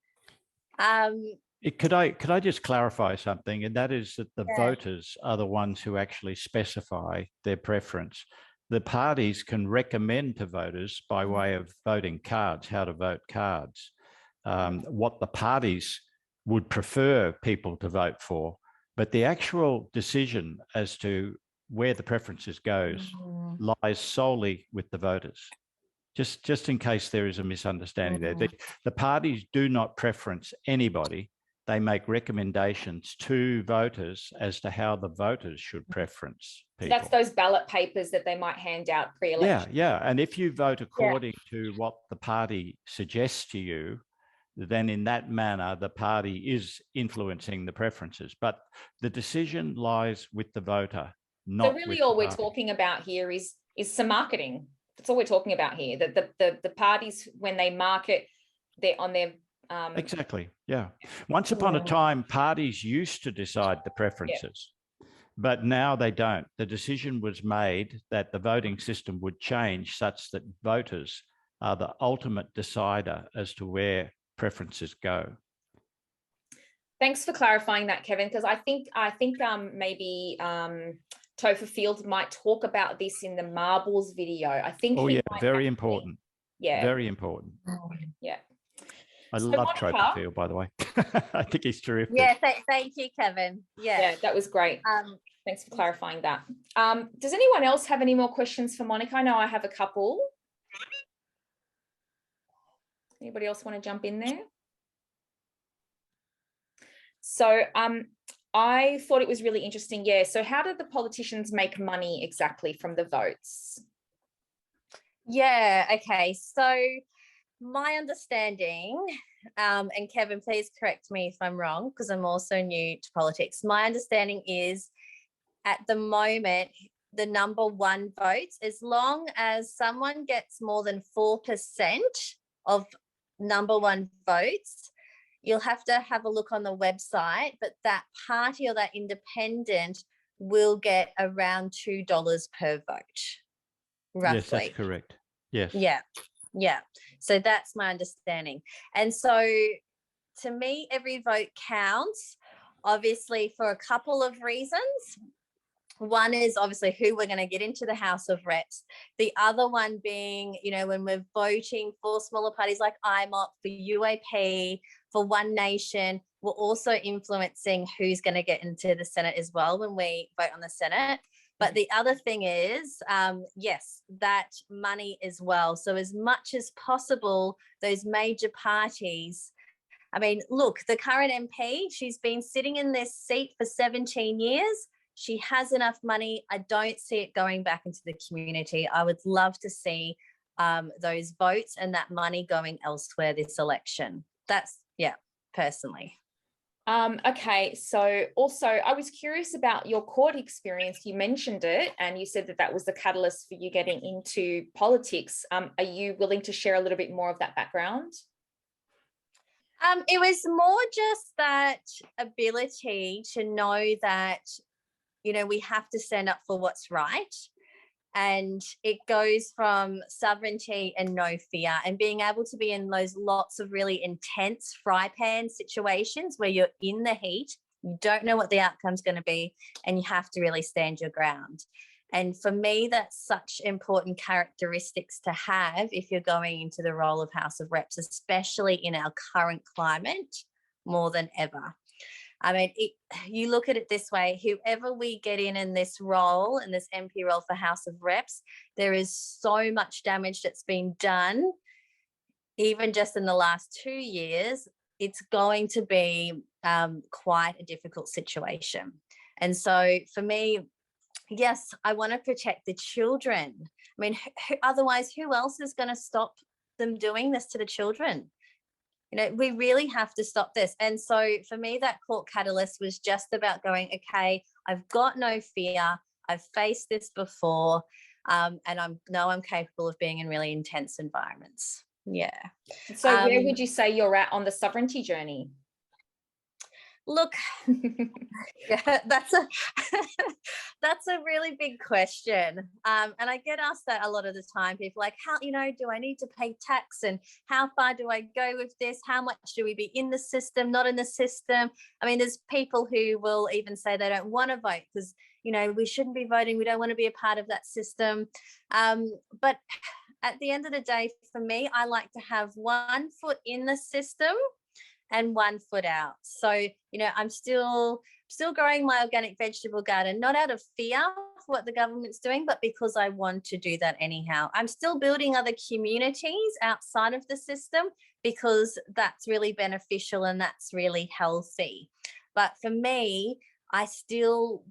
Could I just clarify something? And that is that the voters are the ones who actually specify their preference. The parties can recommend to voters by way of voting cards, how to vote cards, what the parties would prefer people to vote for, but the actual decision as to where the preferences goes lies solely with the voters. Just in case there is a misunderstanding there. The parties do not preference anybody. They make recommendations to voters as to how the voters should preference people. So that's those ballot papers that they might hand out pre-election. Yeah. And if you vote according to what the party suggests to you, then in that manner, the party is influencing the preferences. But the decision lies with the voter, not so really all we're talking about here is some marketing. That's all we're talking about here. The parties, when they market, they're on their... Exactly, yeah. Once upon a time, parties used to decide the preferences, but now they don't. The decision was made that the voting system would change such that voters are the ultimate decider as to where preferences go. Thanks for clarifying that, Kevin, because I think maybe Topher Fields might talk about this in the marbles video. I think. Oh yeah, very important. Yeah, very important. Yeah. I love Topher Field, by the way. I think he's terrific. Yeah, thank you, Kevin. Yeah, that was great. Thanks for clarifying that. Does anyone else have any more questions for Monica? I know I have a couple. Anybody else want to jump in there? So I thought it was really interesting. Yeah. So how did the politicians make money exactly from the votes? Yeah. Okay. So My understanding, and Kevin, please correct me if I'm wrong, because I'm also new to politics. My understanding is at the moment, the number one votes, as long as someone gets more than 4% of number one votes, you'll have to have a look on the website, but that party or that independent will get around $2 per vote, roughly. Yes, that's correct. Yes. Yeah. So that's my understanding. And so to me, every vote counts, obviously, for a couple of reasons. One is obviously who we're going to get into the House of Reps. The other one being, you know, when we're voting for smaller parties like IMOP, for UAP, for One Nation, we're also influencing who's going to get into the Senate as well when we vote on the Senate. But the other thing is, yes, that money as well. So as much as possible, those major parties, I mean, look, the current MP, she's been sitting in this seat for 17 years. She has enough money. I don't see it going back into the community. I would love to see those votes and that money going elsewhere this election. That's, yeah, personally. Okay, so also I was curious about your court experience. You mentioned it and you said that that was the catalyst for you getting into politics. Are you willing to share a little bit more of that background? It was more just that ability to know that, you know, we have to stand up for what's right. And it goes from sovereignty and no fear, and being able to be in those lots of really intense fry pan situations where you're in the heat, you don't know what the outcome's going to be, and you have to really stand your ground. And for me, that's such important characteristics to have if you're going into the role of House of Reps, especially in our current climate, more than ever. I mean, you look at it this way, whoever we get in this role, in this MP role for House of Reps, there is so much damage that's been done, even just in the last 2 years. It's going to be quite a difficult situation. And so for me, yes, I want to protect the children. I mean, otherwise, who else is going to stop them doing this to the children? You know, we really have to stop this. And so for me, that court catalyst was just about going, okay, I've got no fear. I've faced this before. And I know I'm capable of being in really intense environments. Yeah. So where would you say you're at on the sovereignty journey? Look, yeah, that's a really big question. And I get asked that a lot of the time. People like, how, you know, do I need to pay tax, and how far do I go with this? How much do we be in the system, not in the system? I mean, there's people who will even say they don't want to vote because, you know, we shouldn't be voting. We don't want to be a part of that system. But at the end of the day, for me, I like to have one foot in the system and 1 foot out. So, you know, I'm still growing my organic vegetable garden, not out of fear for what the government's doing, but because I want to do that anyhow. I'm still building other communities outside of the system because that's really beneficial and that's really healthy. But for me, I still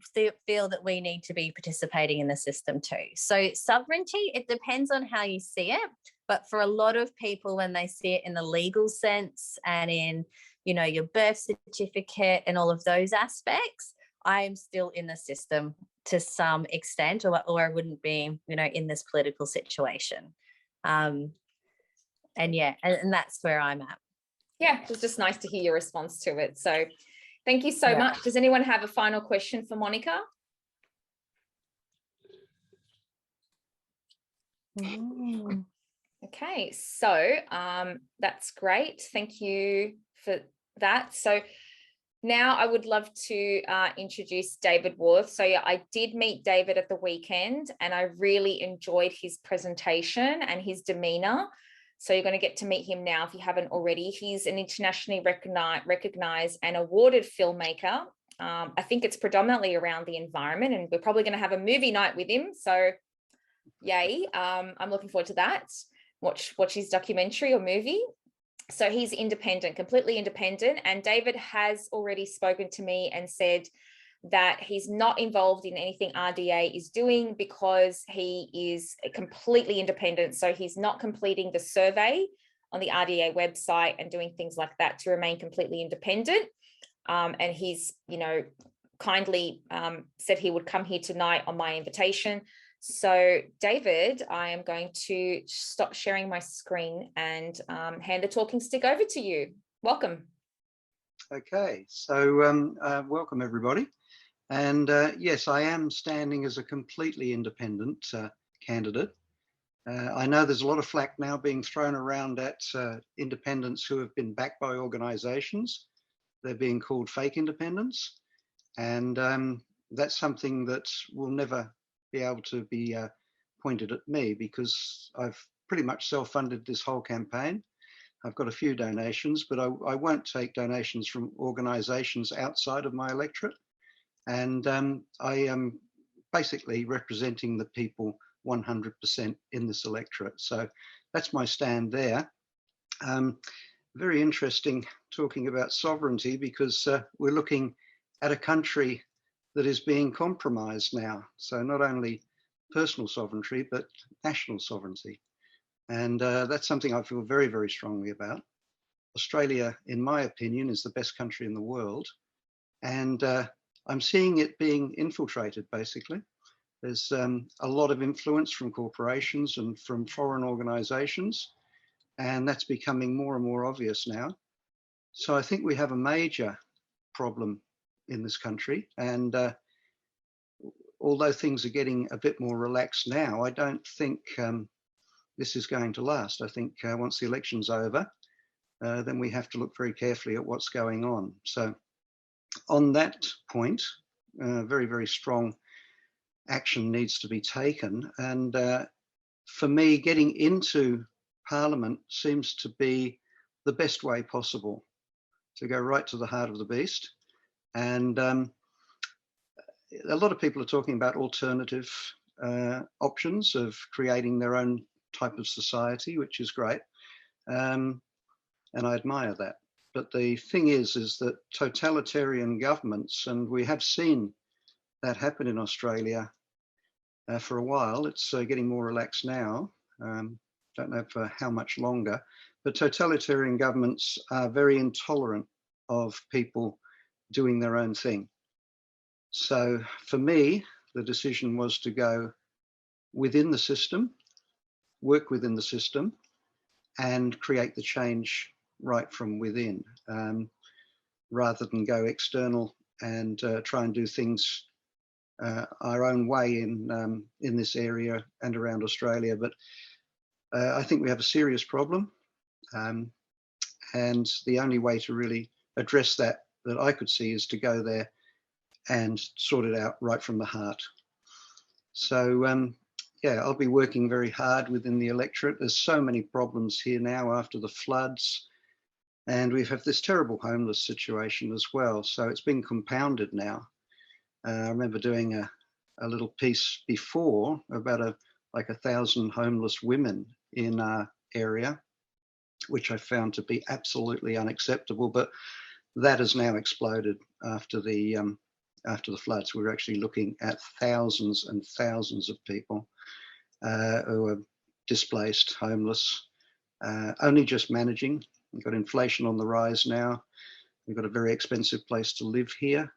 feel that we need to be participating in the system too. So sovereignty, it depends on how you see it. But for a lot of people, when they see it in the legal sense and in, you know, your birth certificate and all of those aspects, I am still in the system to some extent, or I wouldn't be, you know, in this political situation. And yeah, and that's where I'm at. Yeah, it was just nice to hear your response to it. So thank you so much. Does anyone have a final question for Monica? Okay, so that's great. Thank you for that. So now I would love to introduce David Warth. So yeah, I did meet David at the weekend and I really enjoyed his presentation and his demeanor. So you're going to get to meet him now if you haven't already. He's an internationally recognized and awarded filmmaker. I think it's predominantly around the environment, and we're probably going to have a movie night with him. So yay, I'm looking forward to that. Watch his documentary or movie. So he's independent, completely independent. And David has already spoken to me and said that he's not involved in anything RDA is doing because he is completely independent. So he's not completing the survey on the RDA website and doing things like that to remain completely independent. And he's, kindly said he would come here tonight on my invitation. So David, I am going to stop sharing my screen and hand the talking stick over to you. Welcome. Okay, so welcome everybody. And yes, I am standing as a completely independent candidate. I know there's a lot of flack now being thrown around at independents who have been backed by organisations. They're being called fake independents. And that's something that will never be able to be pointed at me, because I've pretty much self-funded this whole campaign. I've got a few donations, but I won't take donations from organisations outside of my electorate. And I am basically representing the people 100% in this electorate. So that's my stand there. Very interesting talking about sovereignty, because we're looking at a country that is being compromised now. So not only personal sovereignty, but national sovereignty. And that's something I feel very, very strongly about. Australia, in my opinion, is the best country in the world. And I'm seeing it being infiltrated, basically. There's a lot of influence from corporations and from foreign organisations, and that's becoming more and more obvious now. So I think we have a major problem in this country. And although things are getting a bit more relaxed now, I don't think this is going to last. I think once the election's over, then we have to look very carefully at what's going on. So on that point, very, very strong action needs to be taken. And for me, getting into Parliament seems to be the best way possible to go right to the heart of the beast. And a lot of people are talking about alternative options of creating their own type of society, which is great. And I admire that. But the thing is that totalitarian governments, and we have seen that happen in Australia for a while. It's getting more relaxed now. Don't know for how much longer, but totalitarian governments are very intolerant of people doing their own thing. So for me, the decision was to go within the system, work within the system, and create the change right from within, rather than go external and try and do things our own way in this area and around Australia. But I think we have a serious problem, and the only way to really address that I could see is to go there and sort it out right from the heart. So yeah, I'll be working very hard within the electorate. There's so many problems here now after the floods, and we have this terrible homeless situation as well. So it's been compounded now. I remember doing a little piece before about like 1,000 homeless women in our area, which I found to be absolutely unacceptable. But that has now exploded after the floods. We're actually looking at thousands and thousands of people who are displaced, homeless, only just managing. We've got inflation on the rise now. We've got a very expensive place to live here.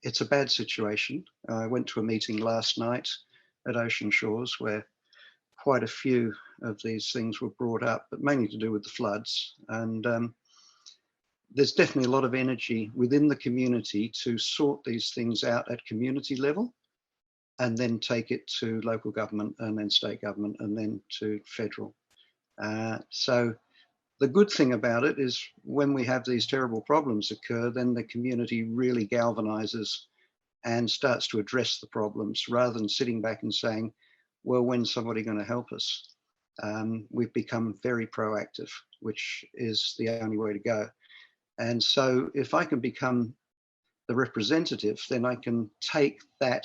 It's a bad situation. I went to a meeting last night at Ocean Shores where quite a few of these things were brought up, but mainly to do with the floods. And there's definitely a lot of energy within the community to sort these things out at community level, and then take it to local government, and then state government, and then to federal. So the good thing about it is when we have these terrible problems occur, then the community really galvanizes and starts to address the problems rather than sitting back and saying, well, when's somebody going to help us? We've become very proactive, which is the only way to go. And so if I can become the representative, then I can take that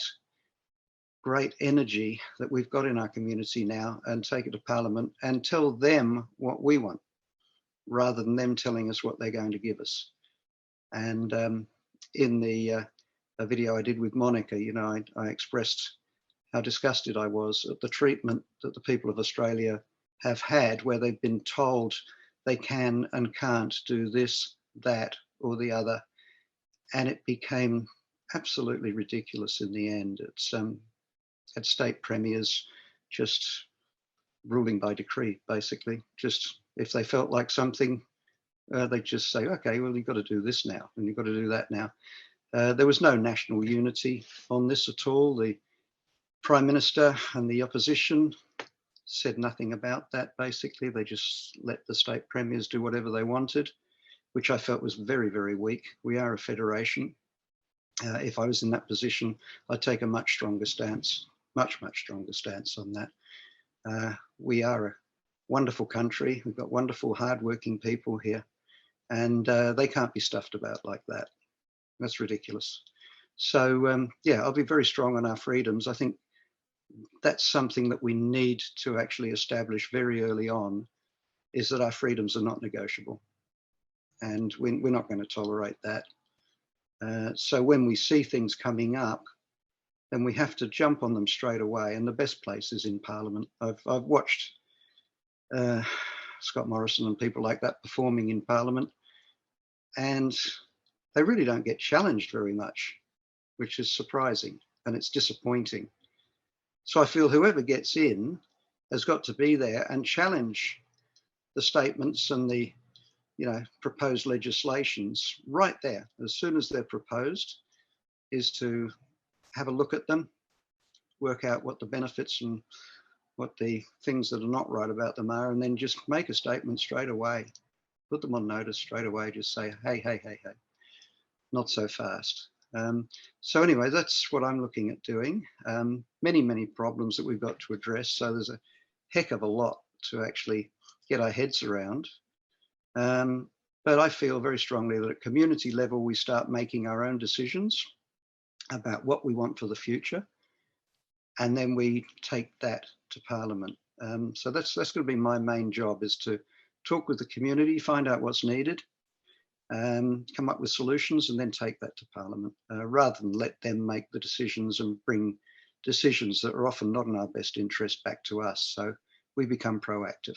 great energy that we've got in our community now and take it to Parliament and tell them what we want, rather than them telling us what they're going to give us. And in the video I did with Monica, you know, I expressed how disgusted I was at the treatment that the people of Australia have had where they've been told they can and can't do this, that, or the other. And it became absolutely ridiculous in the end. It's had state premiers just ruling by decree, basically. Just if they felt like something, they just say, okay, well, you've got to do this now and you've got to do that now. There was no national unity on this at all. The Prime Minister and the opposition said nothing about that, basically. They just let the state premiers do whatever they wanted, which I felt was very, very weak. We are a federation. If I was in that position, I'd take a much stronger stance, much stronger stance on that. We are a wonderful country. We've got wonderful, hardworking people here, and they can't be stuffed about like that. That's ridiculous. So, yeah, I'll be very strong on our freedoms. I think that's something that we need to actually establish very early on, is that our freedoms are not negotiable. And we're not going to tolerate that. So when we see things coming up, then we have to jump on them straight away. And the best place is in Parliament. I've watched Scott Morrison and people like that performing in Parliament, and they really don't get challenged very much, which is surprising, and it's disappointing. So I feel whoever gets in has got to be there and challenge the statements and the proposed legislations right there as soon as they're proposed, is to have a look at them, work out what the benefits and what the things that are not right about them are, and then just make a statement straight away, put them on notice straight away, just say, hey, not so fast. So anyway, that's what I'm looking at doing. Many problems that we've got to address. So there's a heck of a lot to actually get our heads around. But I feel very strongly that at community level, we start making our own decisions about what we want for the future. And then we take that to Parliament. So that's going to be my main job, is to talk with the community, find out what's needed, come up with solutions, and then take that to Parliament, rather than let them make the decisions and bring decisions that are often not in our best interest back to us. So we become proactive.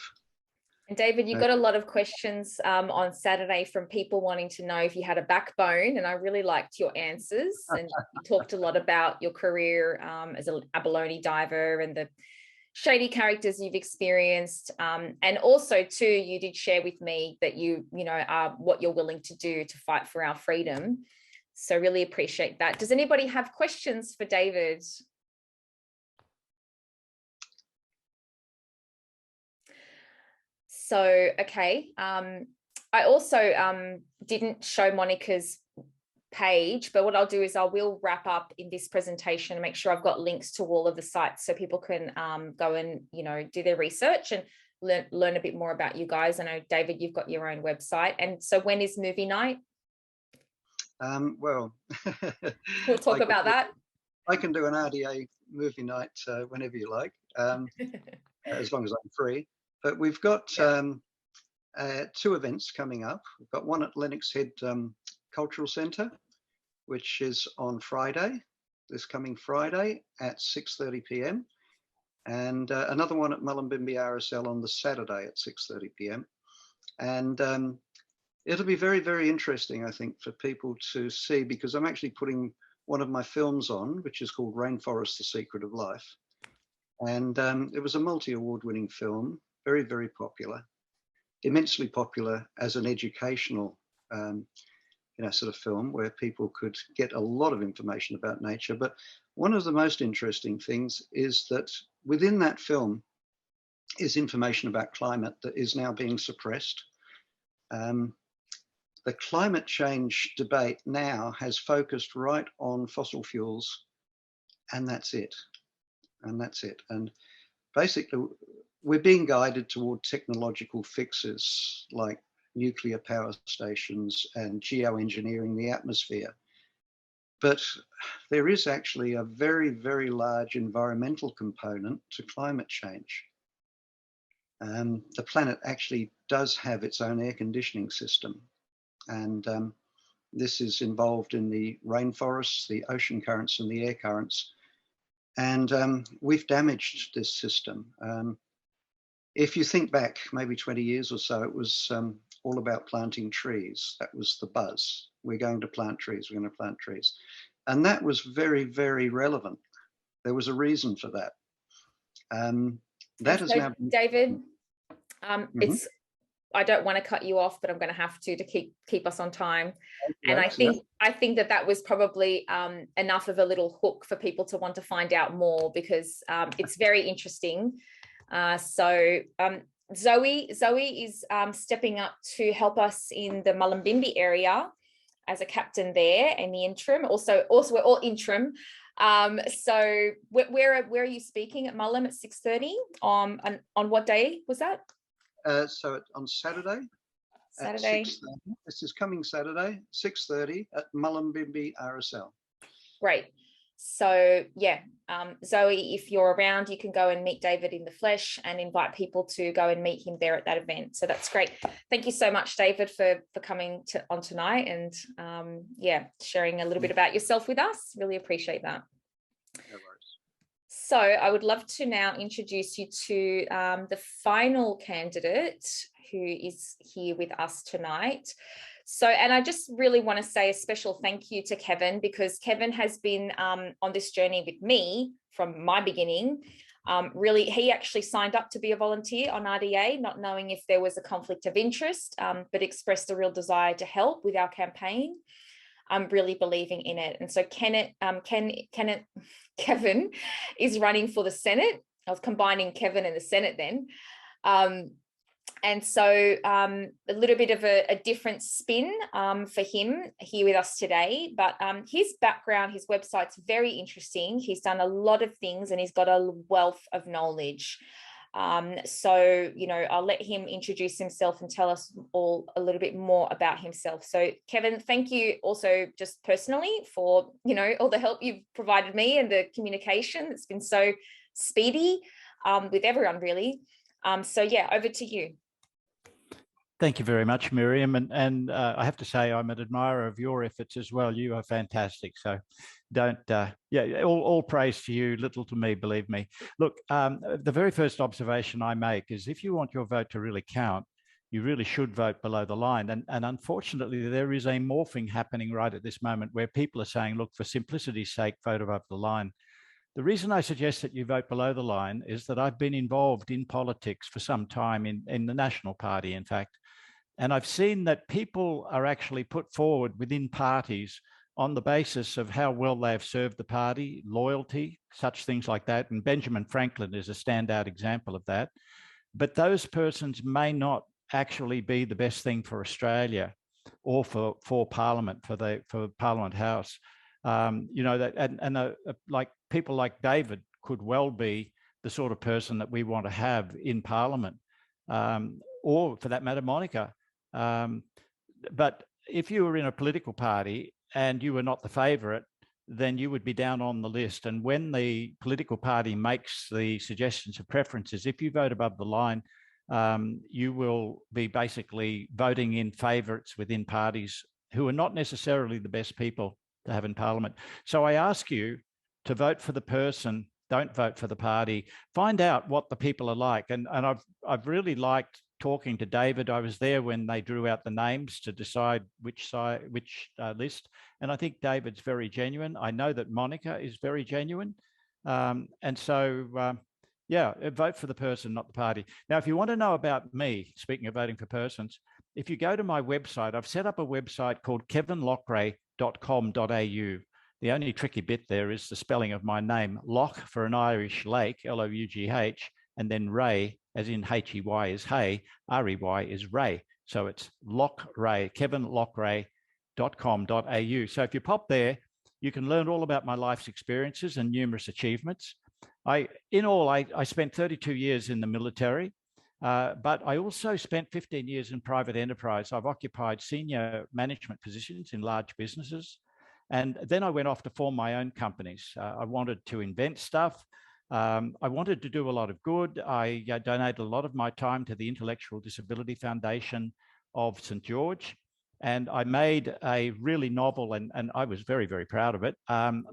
And David, you got a lot of questions on Saturday from people wanting to know if you had a backbone, and I really liked your answers. And you talked a lot about your career as an abalone diver and the shady characters you've experienced, and also too, you did share with me that you are what you're willing to do to fight for our freedom. So really appreciate that. Does anybody have questions for David? So, okay. I also didn't show Monica's page, but what I'll do is I will wrap up in this presentation and make sure I've got links to all of the sites so people can go and, do their research and learn a bit more about you guys. I know, David, you've got your own website. And so when is movie night? Well, we'll talk about that. I can do an RDA movie night whenever you like, as long as I'm free. But we've got 2 events coming up. We've got one at Lennox Head Cultural Centre, which is on Friday, this coming Friday at 6:30 p.m. And another one at Mullumbimby RSL on the Saturday at 6:30 p.m. And it'll be very, very interesting, I think, for people to see, because I'm actually putting one of my films on, which is called Rainforest, The Secret of Life. And it was a multi-award winning film, very, very popular, immensely popular as an educational sort of film where people could get a lot of information about nature. But one of the most interesting things is that within that film is information about climate that is now being suppressed. The climate change debate now has focused right on fossil fuels, and that's it. And basically, we're being guided toward technological fixes like nuclear power stations and geoengineering the atmosphere. But there is actually a very, very large environmental component to climate change. The planet actually does have its own air conditioning system. And this is involved in the rainforests, the ocean currents and the air currents. And we've damaged this system. If you think back maybe 20 years or so, it was all about planting trees. That was the buzz. We're going to plant trees, we're going to plant trees. And that was very, very relevant. There was a reason for that. That is now been... David, it's, I don't want to cut you off, but I'm going to have to keep us on time. And I think that was probably enough of a little hook for people to want to find out more, because it's very interesting. Zoe is stepping up to help us in the Mullumbimby area as a captain there in the interim. Also we're all interim. So where are you speaking at Mullum at 6:30? On what day was that? So on Saturday. Saturday. At 6:30. This is coming Saturday, 6:30 at Mullumbimby RSL. Great. So yeah, Zoe, if you're around, you can go and meet David in the flesh and invite people to go and meet him there at that event. So that's great. Thank you so much, David, for coming on tonight and sharing a little bit about yourself with us. Really appreciate that. No worries. So I would love to now introduce you to the final candidate who is here with us tonight. So, and I just really want to say a special thank you to Kevin, because Kevin has been on this journey with me from my beginning. Really, he actually signed up to be a volunteer on RDA, not knowing if there was a conflict of interest, but expressed a real desire to help with our campaign. I'm really believing in it. And so Kevin is running for the Senate. I was combining Kevin and the Senate then. And so a little bit of a different spin for him here with us today, but his background, his website's very interesting. He's done a lot of things and he's got a wealth of knowledge. So, you know, I'll let him introduce himself and tell us all a little bit more about himself. So Kevin, thank you also just personally for, you know, all the help you've provided me and the communication. It's been so speedy with everyone really. So yeah, over to you. Thank you very much, Miriam. And I have to say, I'm an admirer of your efforts as well. You are fantastic. So don't, all praise to you, little to me, believe me. Look, the very first observation I make is if you want your vote to really count, you really should vote below the line. And unfortunately, there is a morphing happening right at this moment where people are saying, look, for simplicity's sake, vote above the line. The reason I suggest that you vote below the line is that I've been involved in politics for some time in the National Party, in fact. And I've seen that people are actually put forward within parties on the basis of how well they've served the party, loyalty, such things like that. And Benjamin Franklin is a standout example of that. But those persons may not actually be the best thing for Australia or for Parliament, for Parliament House. You know, that like people like David could well be the sort of person that we want to have in Parliament, or for that matter, Monica. But if you were in a political party and you were not the favourite, then you would be down on the list. And when the political party makes the suggestions of preferences, if you vote above the line, you will be basically voting in favourites within parties who are not necessarily the best people to have in Parliament. So I ask you to vote for the person, don't vote for the party. Find out what the people are like. And I've really liked talking to David. I was there when they drew out the names to decide which list. And I think David's very genuine. I know that Monica is very genuine. And so, yeah, vote for the person, not the party. Now, if you want to know about me, speaking of voting for persons, if you go to my website, I've set up a website called kevinloughrey.com.au. The only tricky bit there is the spelling of my name, Loch for an Irish lake, L-O-U-G-H, and then Ray, as in H-E-Y is hay, R-E-Y is Ray. So it's Loc-rey, kevinloughrey.com.au. So if you pop there, you can learn all about my life's experiences and numerous achievements. In all, I spent 32 years in the military, but I also spent 15 years in private enterprise. I've occupied senior management positions in large businesses. And then I went off to form my own companies. I wanted to invent stuff. I wanted to do a lot of good. I donated a lot of my time to the Intellectual Disability Foundation of St. George. And I made a really novel, and I was very, very proud of it,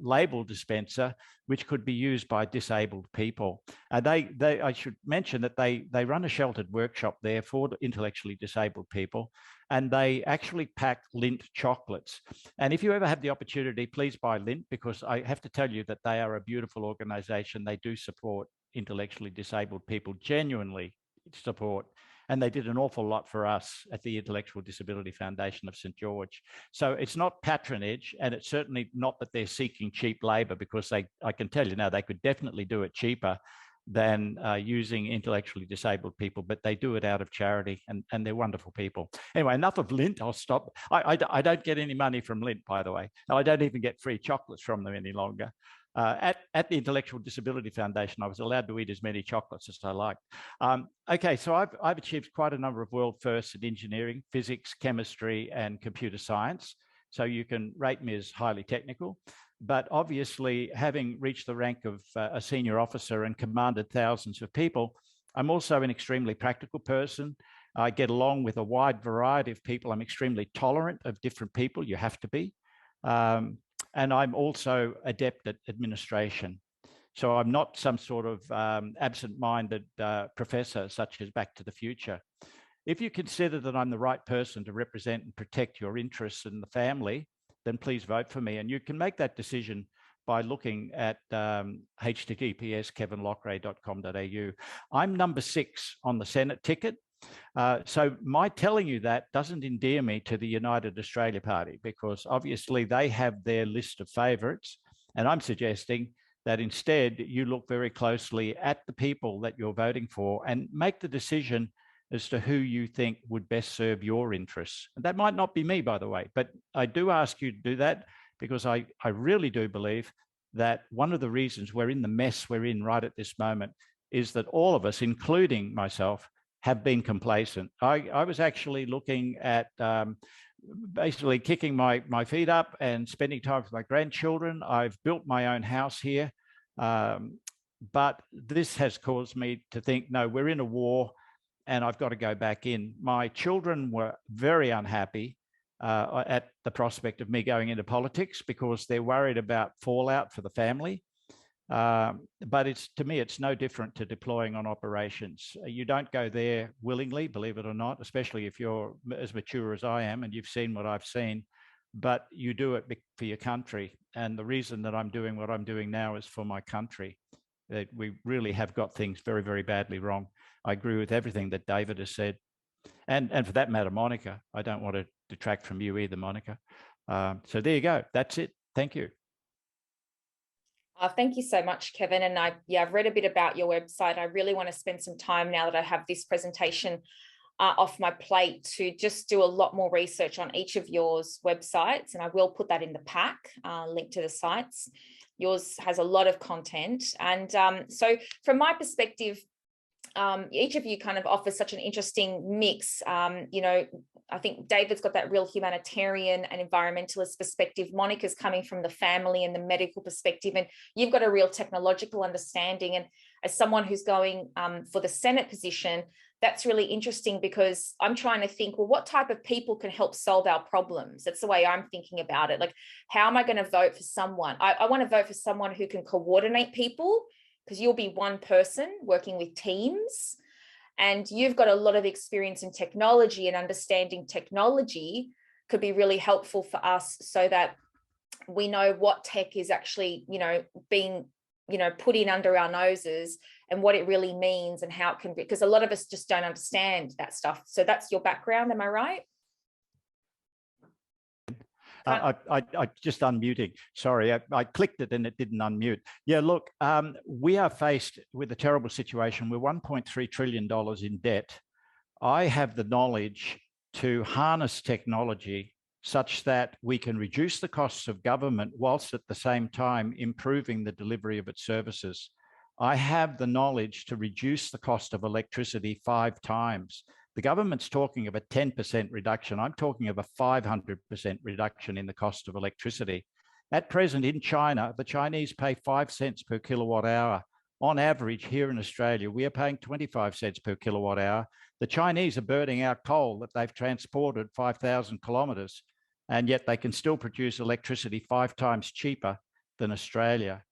label dispenser, which could be used by disabled people. I should mention that they run a sheltered workshop there for intellectually disabled people, and they actually pack Lindt chocolates. And if you ever have the opportunity, please buy Lindt, because I have to tell you that they are a beautiful organization. They do support intellectually disabled people, genuinely support. And they did an awful lot for us at the Intellectual Disability Foundation of St. George. So it's not patronage, and it's certainly not that they're seeking cheap labor, because I can tell you now, they could definitely do it cheaper than using intellectually disabled people, but they do it out of charity, and they're wonderful people. Anyway, enough of Lindt. I'll stop. I don't get any money from Lindt, by the way. I don't even get free chocolates from them any longer. At the Intellectual Disability Foundation, I was allowed to eat as many chocolates as I liked. Okay, so I've achieved quite a number of world firsts in engineering, physics, chemistry, and computer science. So you can rate me as highly technical. But obviously, having reached the rank of a senior officer and commanded thousands of people, I'm also an extremely practical person. I get along with a wide variety of people. I'm extremely tolerant of different people. You have to be. And I'm also adept at administration. So I'm not some sort of absent-minded professor, such as Back to the Future. If you consider that I'm the right person to represent and protect your interests in the family, then please vote for me. And you can make that decision by looking at https://kevinloughrey.com.au. I'm number 6 on the Senate ticket. So my telling you that doesn't endear me to the United Australia Party, because obviously they have their list of favourites, and I'm suggesting that instead you look very closely at the people that you're voting for and make the decision as to who you think would best serve your interests. And that might not be me, by the way, but I do ask you to do that, because I really do believe that one of the reasons we're in the mess we're in right at this moment is that all of us, including myself, have been complacent. I was actually looking at basically kicking my feet up and spending time with my grandchildren. I've built my own house here, but this has caused me to think, no, we're in a war and I've got to go back in. My children were very unhappy at the prospect of me going into politics, because they're worried about fallout for the family. But to me, it's no different to deploying on operations. You don't go there willingly, believe it or not, especially if you're as mature as I am and you've seen what I've seen, but you do it for your country. And the reason that I'm doing what I'm doing now is for my country. That we really have got things very, very badly wrong. I agree with everything that David has said. And for that matter, Monica, I don't want to detract from you either, Monica. So there you go. That's it. Thank you. Thank you so much, Kevin. And I've read a bit about your website. I really want to spend some time, now that I have this presentation off my plate, to just do a lot more research on each of yours websites. And I will put that in the pack, link to the sites. Yours has a lot of content. And so from my perspective, each of you kind of offers such an interesting mix. I think David's got that real humanitarian and environmentalist perspective. Monica's coming from the family and the medical perspective, and you've got a real technological understanding. And as someone who's going for the Senate position, that's really interesting, because I'm trying to think, well, what type of people can help solve our problems? That's the way I'm thinking about it. Like, how am I going to vote for someone? I want to vote for someone who can coordinate people, because you'll be one person working with teams. And you've got a lot of experience in technology, and understanding technology could be really helpful for us, so that we know what tech is actually, being, put in under our noses, and what it really means, and how it can be, because a lot of us just don't understand that stuff. So that's your background, am I right? I just unmuting. Sorry, I clicked it and it didn't unmute. Yeah, look, we are faced with a terrible situation. We're $1.3 trillion in debt. I have the knowledge to harness technology such that we can reduce the costs of government, whilst at the same time improving the delivery of its services. I have the knowledge to reduce the cost of electricity 5 times. The government's talking of a 10% reduction. I'm talking of a 500% reduction in the cost of electricity. At present in China, the Chinese pay 5 cents per kilowatt hour, On average, here in Australia, we are paying 25 cents per kilowatt hour. The Chinese are burning our coal that they've transported 5,000 kilometres, and yet they can still produce electricity 5 times cheaper than Australia.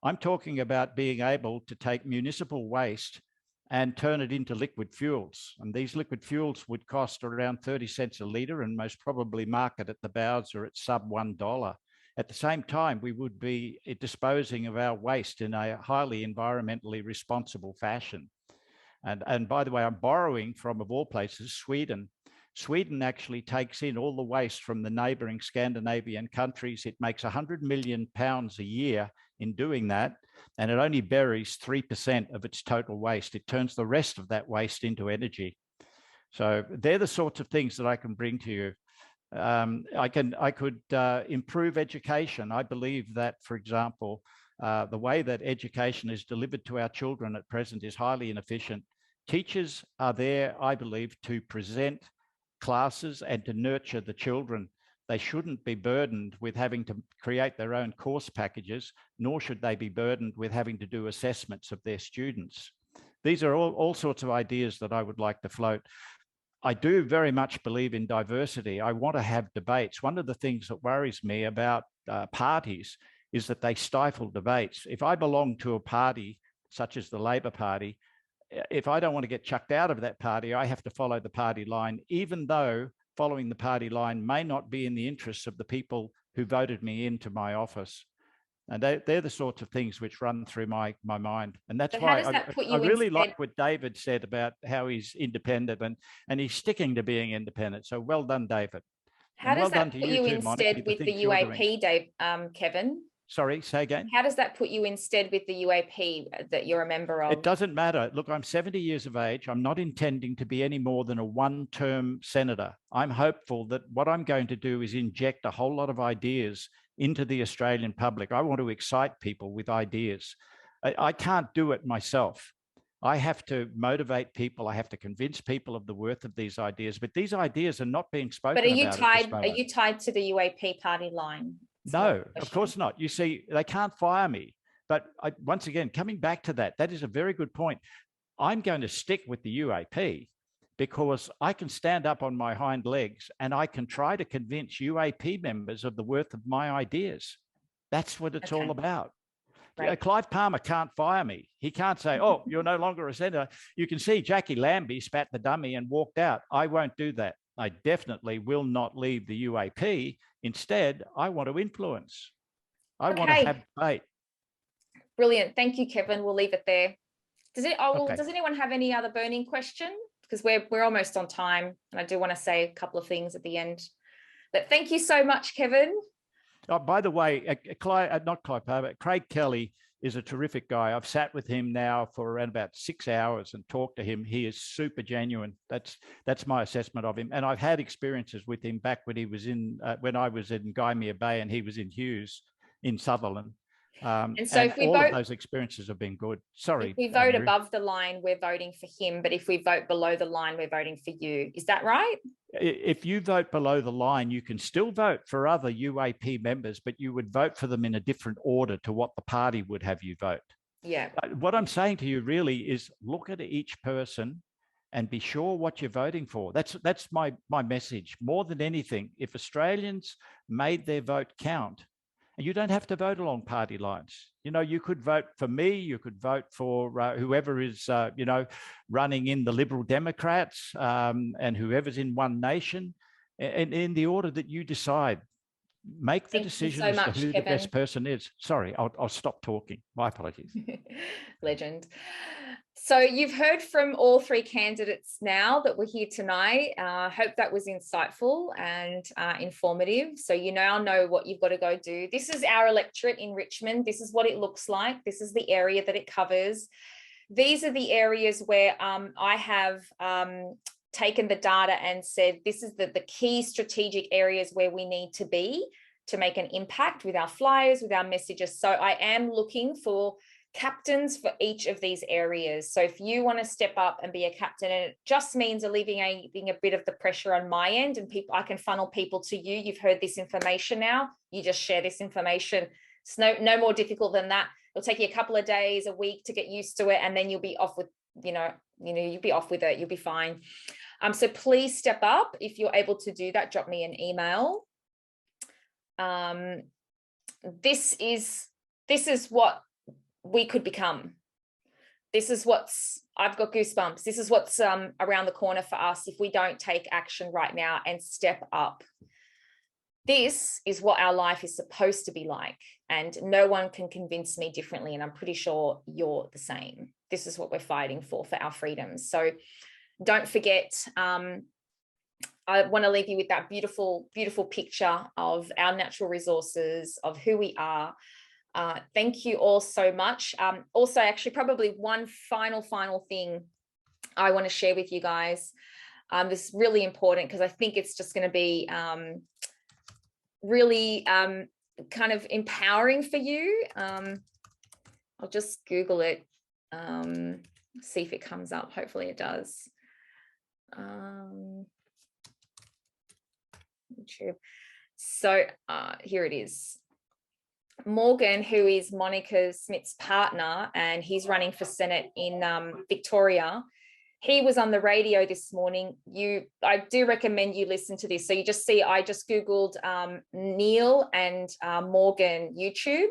I'm talking about being able to take municipal waste and turn it into liquid fuels. And these liquid fuels would cost around 30 cents a litre and most probably market at the Bowser at sub $1. At the same time, we would be disposing of our waste in a highly environmentally responsible fashion. And by the way, I'm borrowing from, of all places, Sweden. Sweden actually takes in all the waste from the neighbouring Scandinavian countries. It makes £100 million a year in doing that, and it only buries 3% of its total waste. It turns the rest of that waste into energy. So they're the sorts of things that I can bring to you. I could improve education. I believe that, for example, the way that education is delivered to our children at present is highly inefficient. Teachers are there, I believe, to present classes and to nurture the children. They shouldn't be burdened with having to create their own course packages, nor should they be burdened with having to do assessments of their students. These are all sorts of ideas that I would like to float. I do very much believe in diversity. I want to have debates. One of the things that worries me about parties is that they stifle debates. If I belong to a party, such as the Labor Party, if I don't want to get chucked out of that party, I have to follow the party line, even though following the party line may not be in the interests of the people who voted me into my office. And they're the sorts of things which run through my mind. And that's why I really like what David said about how he's independent and he's sticking to being independent. So well done, David. How does that put you instead with the UAP, Dave, Kevin? Sorry, say again. How does that put you instead with the UAP that you're a member of? It doesn't matter. Look, I'm 70 years of age. I'm not intending to be any more than a one-term senator. I'm hopeful that what I'm going to do is inject a whole lot of ideas into the Australian public. I want to excite people with ideas. I can't do it myself. I have to motivate people. I have to convince people of the worth of these ideas. But these ideas are not being spoken about. But are you tied to the UAP party line? No, of course not. You see, they can't fire me. But once again, coming back to that, that is a very good point. I'm going to stick with the UAP because I can stand up on my hind legs and I can try to convince UAP members of the worth of my ideas. That's what it's all about. Right. Clive Palmer can't fire me. He can't say, oh, you're no longer a senator. You can see Jackie Lambie spat the dummy and walked out. I won't do that. I definitely will not leave the UAP. Instead, I want to influence. I want to have debate. Brilliant. Thank you, Kevin. We'll leave it there. Does anyone have any other burning questions? Because we're almost on time, and I do want to say a couple of things at the end. But thank you so much, Kevin. Oh, by the way, not Clive Palmer, Craig Kelly is a terrific guy. I've sat with him now for around about 6 hours and talked to him. He is super genuine. That's my assessment of him. And I've had experiences with him back when he was when I was in Gymea Bay and he was in Hughes in Sutherland. And so if we all of those experiences have been good. Sorry. If we vote above the line, we're voting for him. But if we vote below the line, we're voting for you. Is that right? If you vote below the line, you can still vote for other UAP members, but you would vote for them in a different order to what the party would have you vote. Yeah. What I'm saying to you really is look at each person and be sure what you're voting for. That's my message. More than anything, if Australians made their vote count, you don't have to vote along party lines. You could vote for me. You could vote for whoever is, running in the Liberal Democrats and whoever's in One Nation, and in the order that you decide. Make the decision as to who the best person is. Sorry, I'll stop talking. My apologies. Legend. So you've heard from all three candidates now that were here tonight. I hope that was insightful and informative. So you now know what you've got to go do. This is our electorate in Richmond. This is what it looks like. This is the area that it covers. These are the areas where I have taken the data and said, this is the key strategic areas where we need to be to make an impact with our flyers, with our messages. So I am looking for captains for each of these areas. So if you want to step up and be a captain, and it just means alleviating a bit of the pressure on my end, and I can funnel people to you. You've heard this information now. You just share this information. It's no more difficult than that. It'll take you a couple of days, a week to get used to it, and then you'll be off with, you'll be off with it. You'll be fine. So please step up. If you're able to do that, drop me an email. This is what we could become. This is I've got goosebumps. This is what's around the corner for us if we don't take action right now and step up. This is what our life is supposed to be like, and no one can convince me differently, and I'm pretty sure you're the same. This is what we're fighting for our freedoms. So don't forget, I want to leave you with that beautiful, beautiful picture of our natural resources, of who we are. Thank you all so much. Also, actually, probably one final thing I want to share with you guys. This is really important because I think it's just going to be really kind of empowering for you. I'll just Google it, see if it comes up. Hopefully it does. YouTube. So here it is. Morgan, who is Monica Smith's partner, and he's running for Senate in Victoria. He was on the radio this morning. I do recommend you listen to this. So you just see, I just Googled Neil and Morgan YouTube.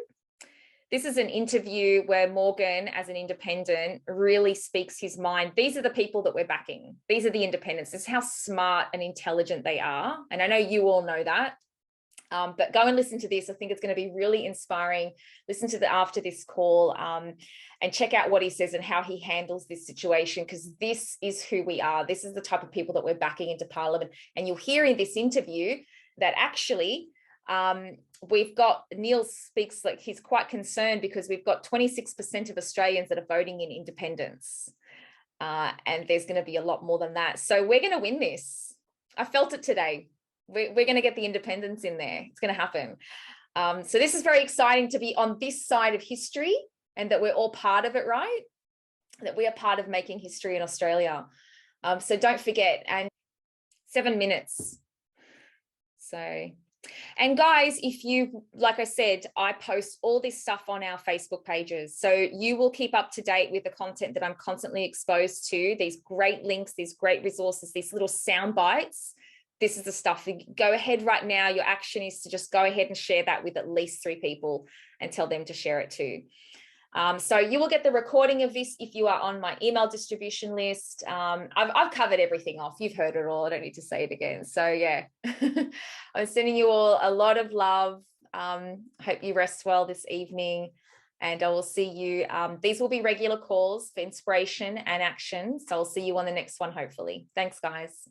This is an interview where Morgan, as an independent, really speaks his mind. These are the people that we're backing. These are the independents. This is how smart and intelligent they are. And I know you all know that. But go and listen to this. I think it's going to be really inspiring. Listen to after this call and check out what he says and how he handles this situation, because this is who we are. This is the type of people that we're backing into Parliament. And you'll hear in this interview that actually we've got, Neil speaks like he's quite concerned because we've got 26% of Australians that are voting in independence. And there's going to be a lot more than that. So we're going to win this. I felt it today. We're going to get the independence in there. It's going to happen. So this is very exciting to be on this side of history, and that we're all part of it, right? That we are part of making history in Australia. So don't forget, and 7 minutes. So, and guys, if you, like I said, I post all this stuff on our Facebook pages. So you will keep up to date with the content that I'm constantly exposed to, these great links, these great resources, these little sound bites. This is the stuff. Go ahead right now. Your action is to just go ahead and share that with at least 3 people and tell them to share it too. So you will get the recording of this if you are on my email distribution list. I've covered everything off. You've heard it all. I don't need to say it again. So yeah, I'm sending you all a lot of love. Hope you rest well this evening, and I will see you. These will be regular calls for inspiration and action. So I'll see you on the next one, hopefully. Thanks, guys.